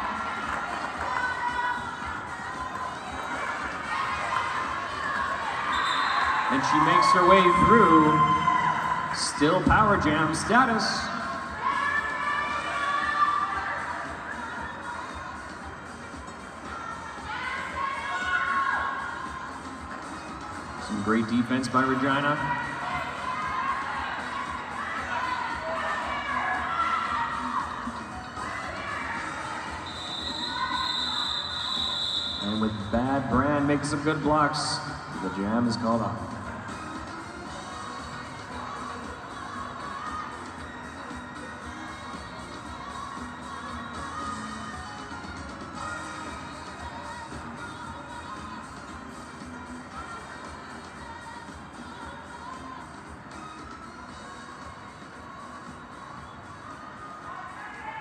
Speaker 2: And she makes her way through. Still power jam status. Some great defense by Regina. And with Bad Brand making some good blocks, the jam is called off.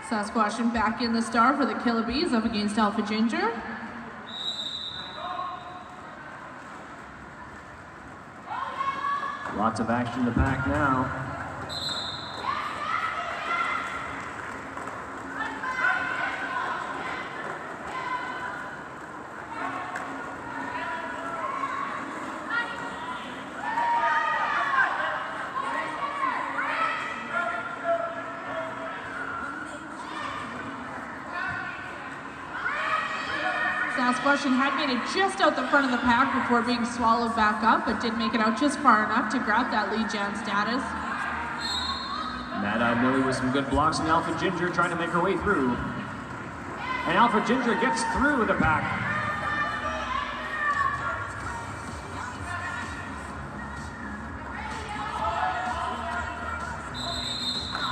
Speaker 1: Sasquatch back in the star for the Killa Bees up against Alpha Ginger.
Speaker 2: Lots of action in the pack now.
Speaker 1: Sasquatch had made it just out the front of the pack before being swallowed back up, but did make it out just far enough to grab that lead jam status.
Speaker 2: Mad-Eye Millie with some good blocks, and Alpha Ginger trying to make her way through. And Alpha Ginger gets through the pack.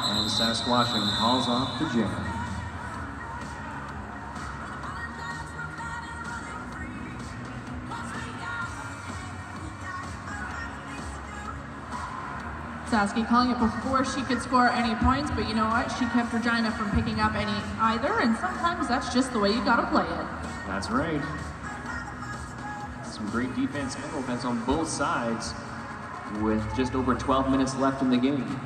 Speaker 2: And Sasquatch calls off the jam.
Speaker 1: Sasky calling it before she could score any points, but you know what? She kept Regina from picking up any either, and sometimes that's just the way you gotta play it.
Speaker 2: That's right. Some great defense and offense on both sides with just over 12 minutes left in the game.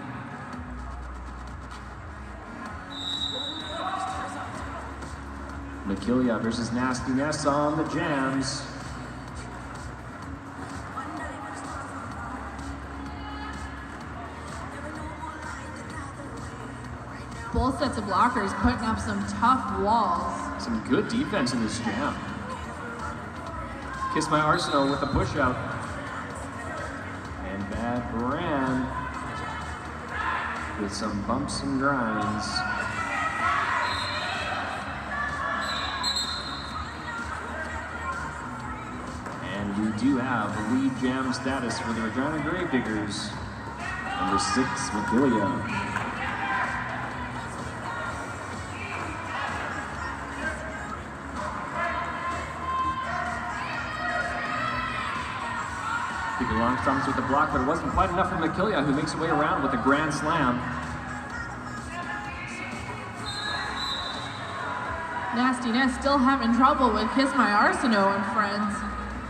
Speaker 2: Killa versus Nasty Ness on the jams.
Speaker 1: Both sets of blockers putting up some tough walls.
Speaker 2: Some good defense in this jam. Kiss My Arsenal with a push out. And Bad Brand with some bumps and grinds. And we do have a lead jam status for the Regina Gravediggers. Number 6, Killa. Long stumps with the block, but it wasn't quite enough for Killa, who makes her way around with a grand slam.
Speaker 1: Nasty Ness still having trouble with Kiss My Arsenal and friends.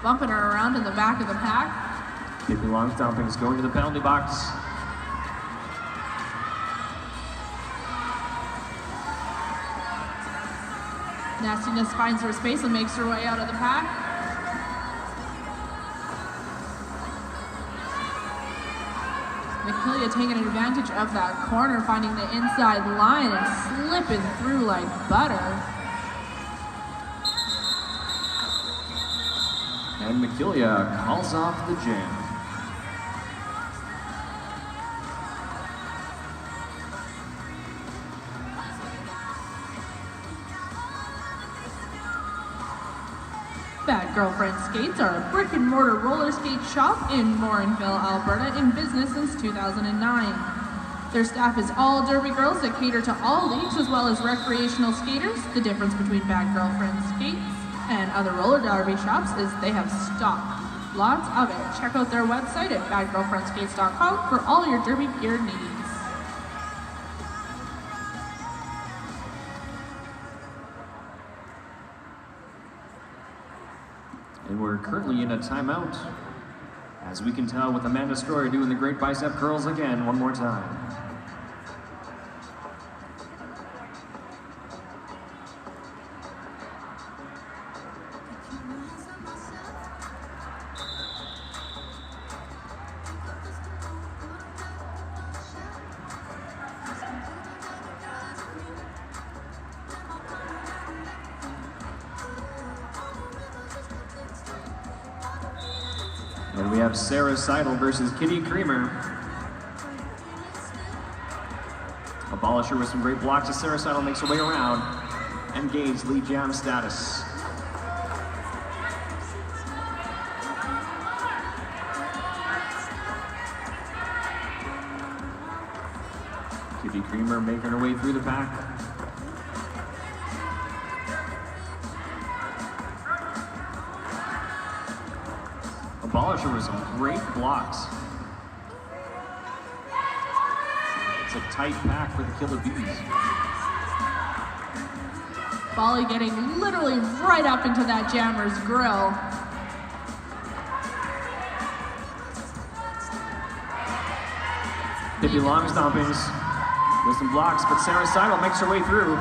Speaker 1: Bumping her around in the back of the pack.
Speaker 2: Keeping long stompings going to the penalty box.
Speaker 1: Nasty Ness finds her space and makes her way out of the pack. Killa taking advantage of that corner, finding the inside line and slipping through like butter.
Speaker 2: And Killa calls off the jam.
Speaker 1: Bad Girlfriend Skates are a brick and mortar roller skate shop in Morinville, Alberta, in business since 2009. Their staff is all derby girls that cater to all leagues as well as recreational skaters. The difference between Bad Girlfriend Skates and other roller derby shops is they have stock. Lots of it. Check out their website at badgirlfriendskates.com for all your derby gear needs.
Speaker 2: And we're currently in a timeout. As we can tell with Amanda Destroyer doing the great bicep curls again one more time. And we have Sarah Seidel versus Kitty Creamer. Abolisher with some great blocks as Sarah Seidel makes her way around and gains lead jam status. Kitty Creamer making her way through the pack. Abolisher with some great blocks. It's a tight pack for the Killa Bees.
Speaker 1: volley getting literally right up into that jammer's grill.
Speaker 2: Pippi long stompings with some blocks, but Sarah Seidel makes her way through.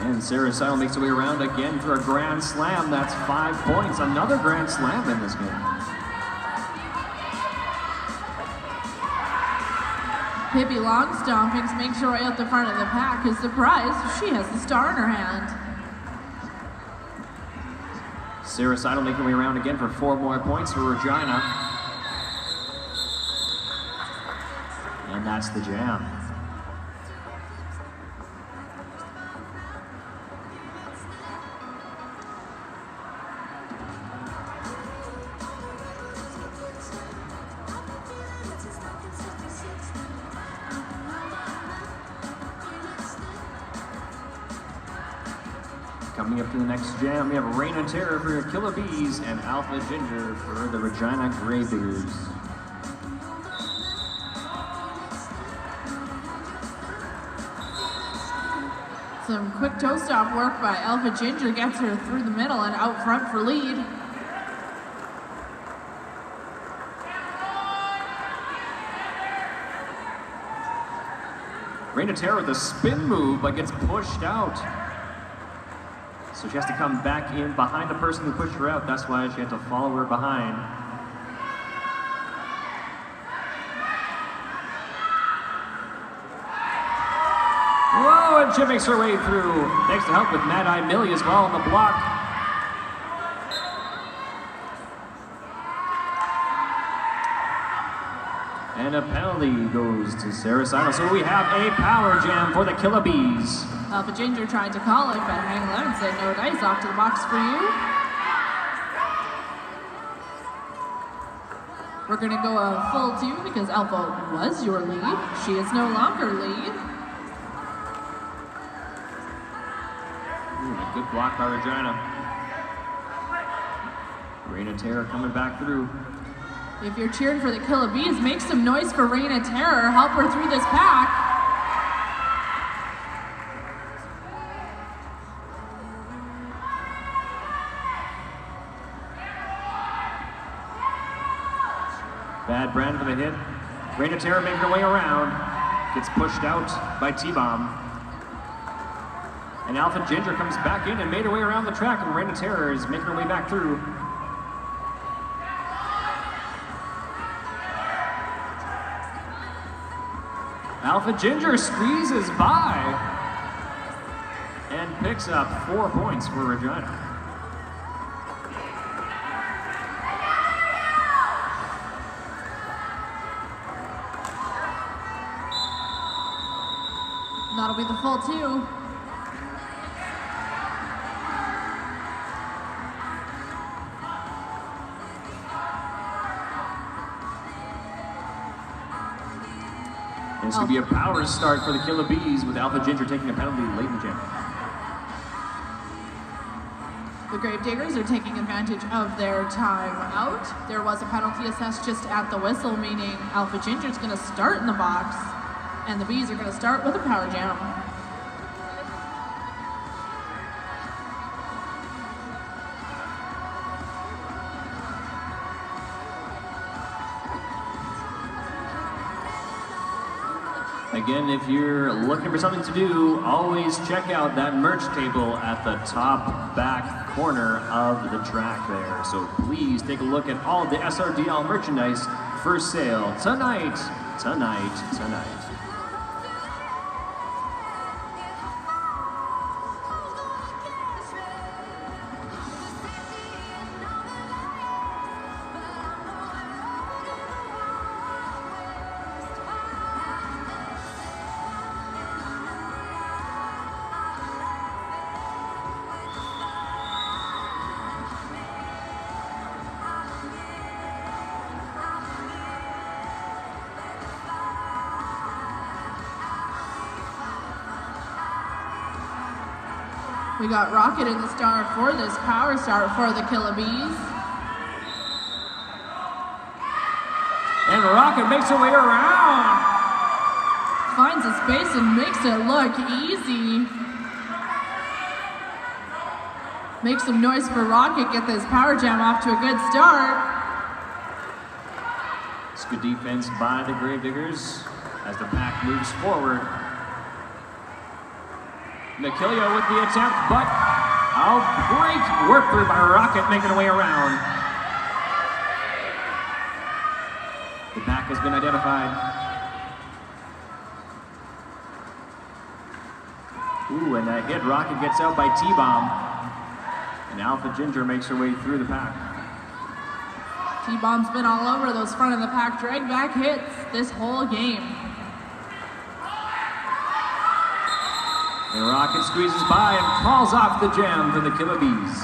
Speaker 2: And Sarah Seidel makes her way around again for a grand slam. That's 5 points. Another grand slam in this game.
Speaker 1: Pippi long stompings makes her way up the front of the pack. Is surprised she has the star in her hand.
Speaker 2: Sarah Seidel making her way around again for 4 more points for Regina. And that's the jam. Coming up to the next jam, we have Rain and Terror for your Killa Bees and Alpha Ginger for the Regina Gravediggers.
Speaker 1: Some quick toe stop work by Alpha Ginger gets her through the middle and out front for lead.
Speaker 2: Rain and Terror with a spin move, but gets pushed out. So she has to come back in behind the person who pushed her out. That's why she had to follow her behind. Whoa, and she makes her way through. Thanks to help with Mad Eye Millie as well on the block. And a penalty goes to Sarah Seidel. So we have a power jam for the Killa Bees.
Speaker 1: Alpha Ginger tried to call it, but Hang Low said no dice, off to the box for you. We're going to go a full 2 because Alpha was your lead. She is no longer lead.
Speaker 2: Ooh, a good block by Regina. Rain and Terror coming back through.
Speaker 1: If you're cheering for the Killa Bees, make some noise for Rain and Terror. Help her through this pack.
Speaker 2: Bad Brand for the hit. Rain and Terror making her way around. Gets pushed out by T-Bomb. And Alpha Ginger comes back in and made her way around the track, and Rain and Terror is making her way back through. Alpha Ginger squeezes by and picks up 4 points for Regina.
Speaker 1: That'll be the full 2.
Speaker 2: This could be a power start for the Killa Bees with Alpha Ginger taking a penalty late in the jam.
Speaker 1: The Gravediggers are taking advantage of their time out. There was a penalty assessed just at the whistle, meaning Alpha Ginger's going to start in the box, and the Bees are going to start with a power jam.
Speaker 2: Again, if you're looking for something to do, always check out that merch table at the top back corner of the track there. So please take a look at all of the SRDL merchandise for sale tonight.
Speaker 1: We got Rocket in the star for this power start for the Killa Bees.
Speaker 2: And Rocket makes her way around.
Speaker 1: Finds a space and makes it look easy. Make some noise for Rocket, get this power jam off to a good start.
Speaker 2: It's good defense by the Gravediggers as the pack moves forward. Killa with the attempt, but a great work through by Rocket making her way around. The pack has been identified. Ooh, and that hit, Rocket gets out by T-Bomb. And Alpha Ginger makes her way through the pack.
Speaker 1: T-Bomb's been all over those front of the pack drag back hits this whole game.
Speaker 2: And Rocket squeezes by and calls off the jam for the Killa Bees.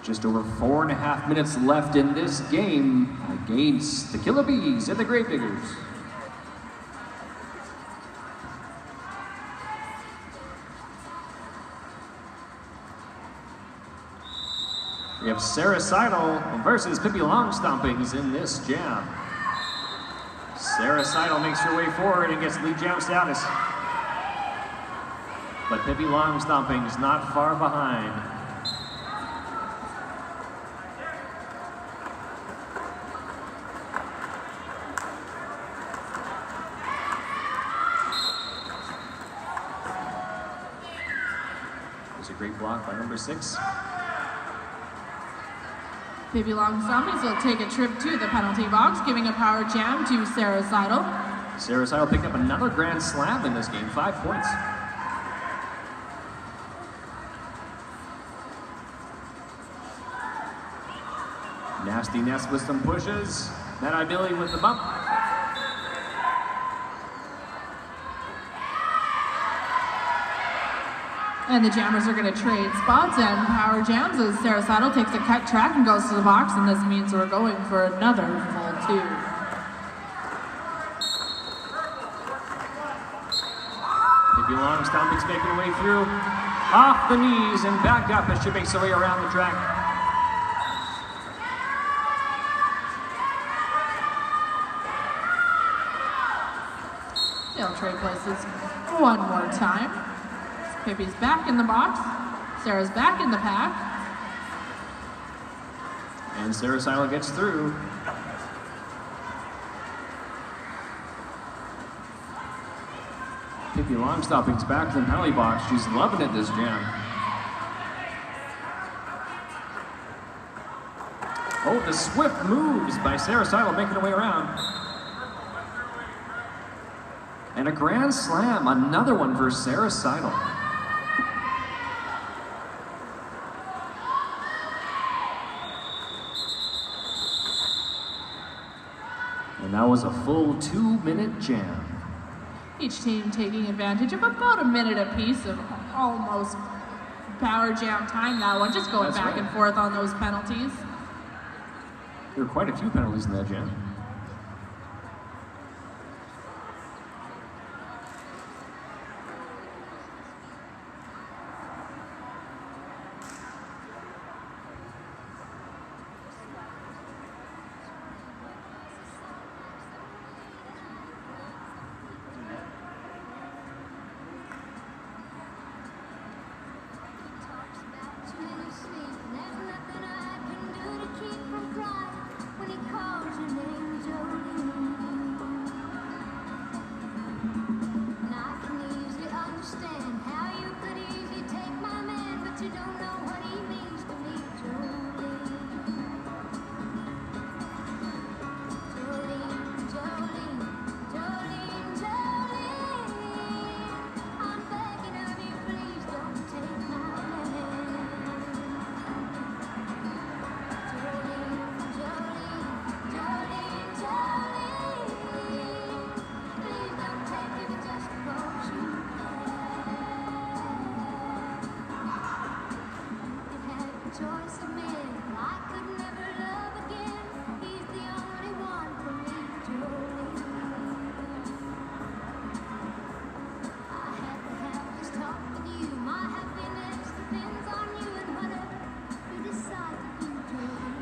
Speaker 2: Just over 4.5 minutes left in this game against the Killa Bees and the Gravediggers. We have Sarah Seidel versus Pippi Longstompings in this jam. Sarah Seidel makes her way forward and gets lead jam status. But Pippi Longstompings not far behind. There's a great block by number 6.
Speaker 1: Pippi Longstompings will take a trip to the penalty box, giving a power jam to Sarah Seidel.
Speaker 2: Sarah Seidel picked up another grand slam in this game, 5 points. Nasty Nest with some pushes. Mad-Eye Billy with the bump.
Speaker 1: And the jammers are going to trade spots and power jams as Sarah Seidel takes a cut track and goes to the box, and this means we're going for another full 2.
Speaker 2: Pippi Longstompings making her way through. Off the knees and back up as she makes her way around the track.
Speaker 1: They'll trade places one more time. Pippi's back in the box. Sarah's back in the pack.
Speaker 2: And Sarah Seidel gets through. Pippi Longstompings back to the penalty box. She's loving it this jam. Oh, the swift moves by Sarah Seidel making her way around. And a grand slam, another one for Sarah Seidel. And that was a full 2-minute jam.
Speaker 1: Each team taking advantage of about a minute apiece of almost power jam time. That one just going back and forth on those penalties.
Speaker 2: There were quite a few penalties in that jam.
Speaker 3: There's nothing I can do to keep from crying when he calls your name.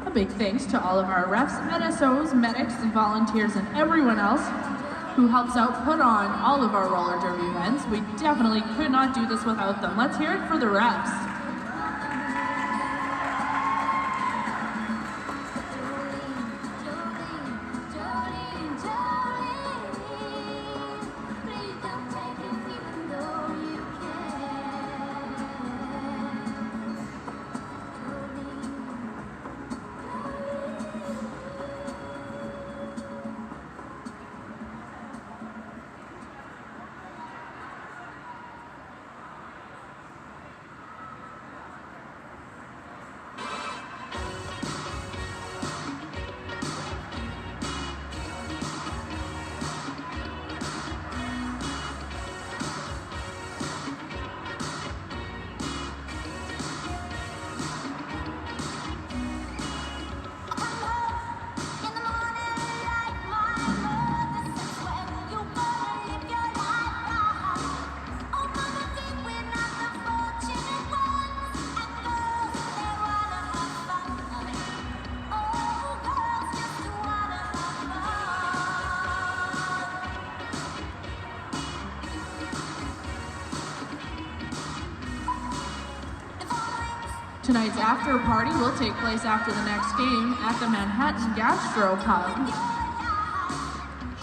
Speaker 1: A big thanks to all of our refs, NSOs, medics, and volunteers, and everyone else who helps out put on all of our roller derby events. We definitely could not do this without them. Let's hear it for the refs. Tonight's after party will take place after the next game at the Manhattan Gastro Pub.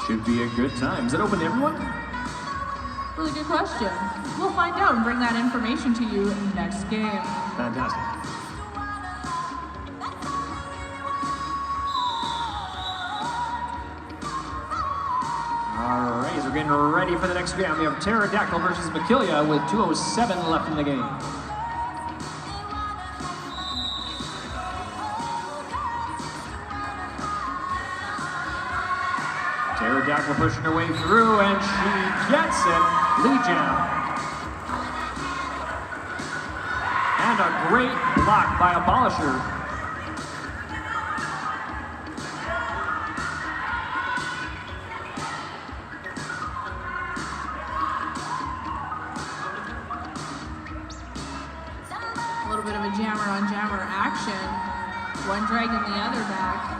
Speaker 2: Should be a good time. Is it open to everyone?
Speaker 1: Really good question. We'll find out and bring that information to you next game.
Speaker 2: Fantastic. All right, so we're getting ready for the next jam. We have Pterodactyl versus Killa with 2:07 left in the game. Pterodactyl pushing her way through, and she gets it. Lead jam. And a great block by Abolisher.
Speaker 1: A little bit of a jammer on jammer action. One dragging the other back.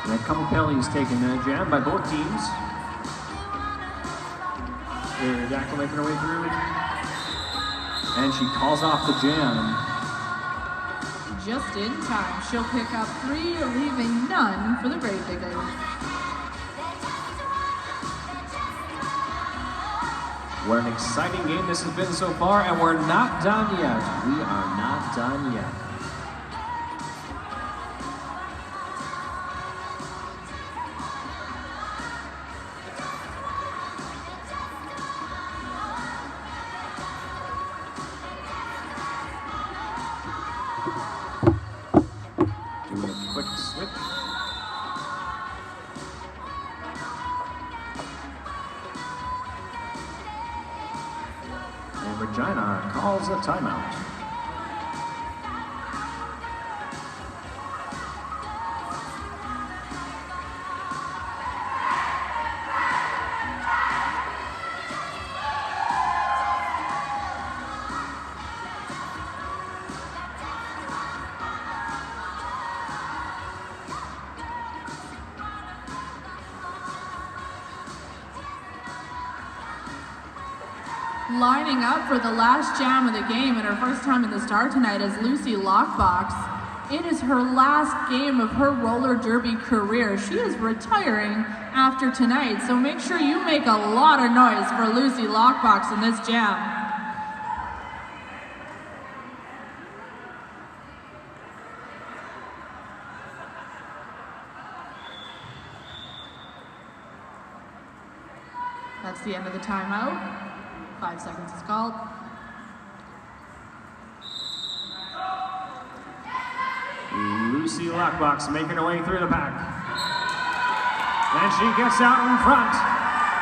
Speaker 2: And a couple penalties taken jam by both teams. Pterodactyl making her way through. And she calls off the jam.
Speaker 1: Just in time. She'll pick up 3, leaving none for the Gravediggers.
Speaker 2: What an exciting game this has been so far, and we're not done yet. We are not done yet. Doing a quick switch. And Regina calls a timeout.
Speaker 1: Lining up for the last jam of the game and her first time in the Star tonight is Lucy Lockbox. It is her last game of her roller derby career. She is retiring after tonight, so make sure you make a lot of noise for Lucy Lockbox in this jam. That's the end of the timeout. 5 seconds is called.
Speaker 2: Lucy Lockbox making her way through the pack. And she gets out in front.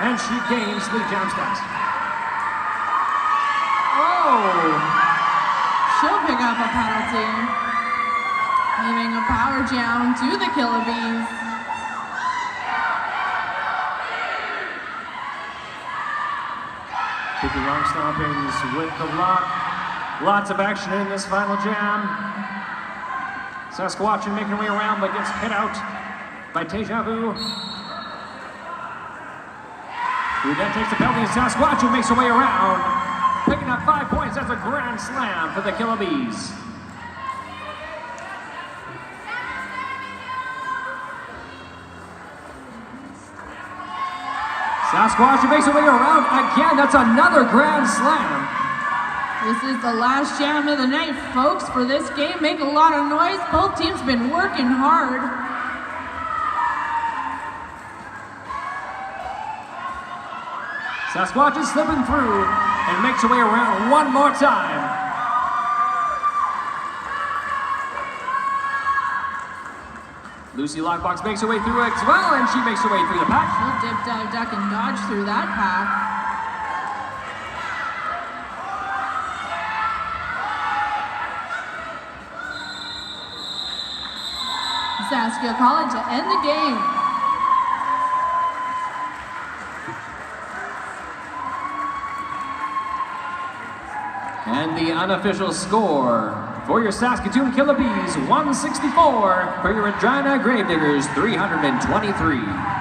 Speaker 2: And she gains the jam stats. Oh!
Speaker 1: She'll pick up a penalty, giving a power jam to the Killa Bees.
Speaker 2: Big long stompings with the lock. Lots of action in this final jam. Saskatchewan making her way around but gets hit out by Deja Vu. Who then takes the penalty and Saskatchewan makes her way around. Picking up 5 points. That's a grand slam for the Killa Bees. Saskatchewan makes her way around again. That's another grand slam.
Speaker 1: This is the last jam of the night, folks. For this game, make a lot of noise. Both teams been working hard.
Speaker 2: Saskatchewan slipping through and makes her way around one more time. Lucy Lockbox makes her way through it as well, and she makes her way through the pack.
Speaker 1: She'll dip, dive, duck, and dodge through that pack. Saskia calling to end the game.
Speaker 2: And the unofficial score for your Saskatoon Killa Bees, 164. For your Regina Gravediggers, 323.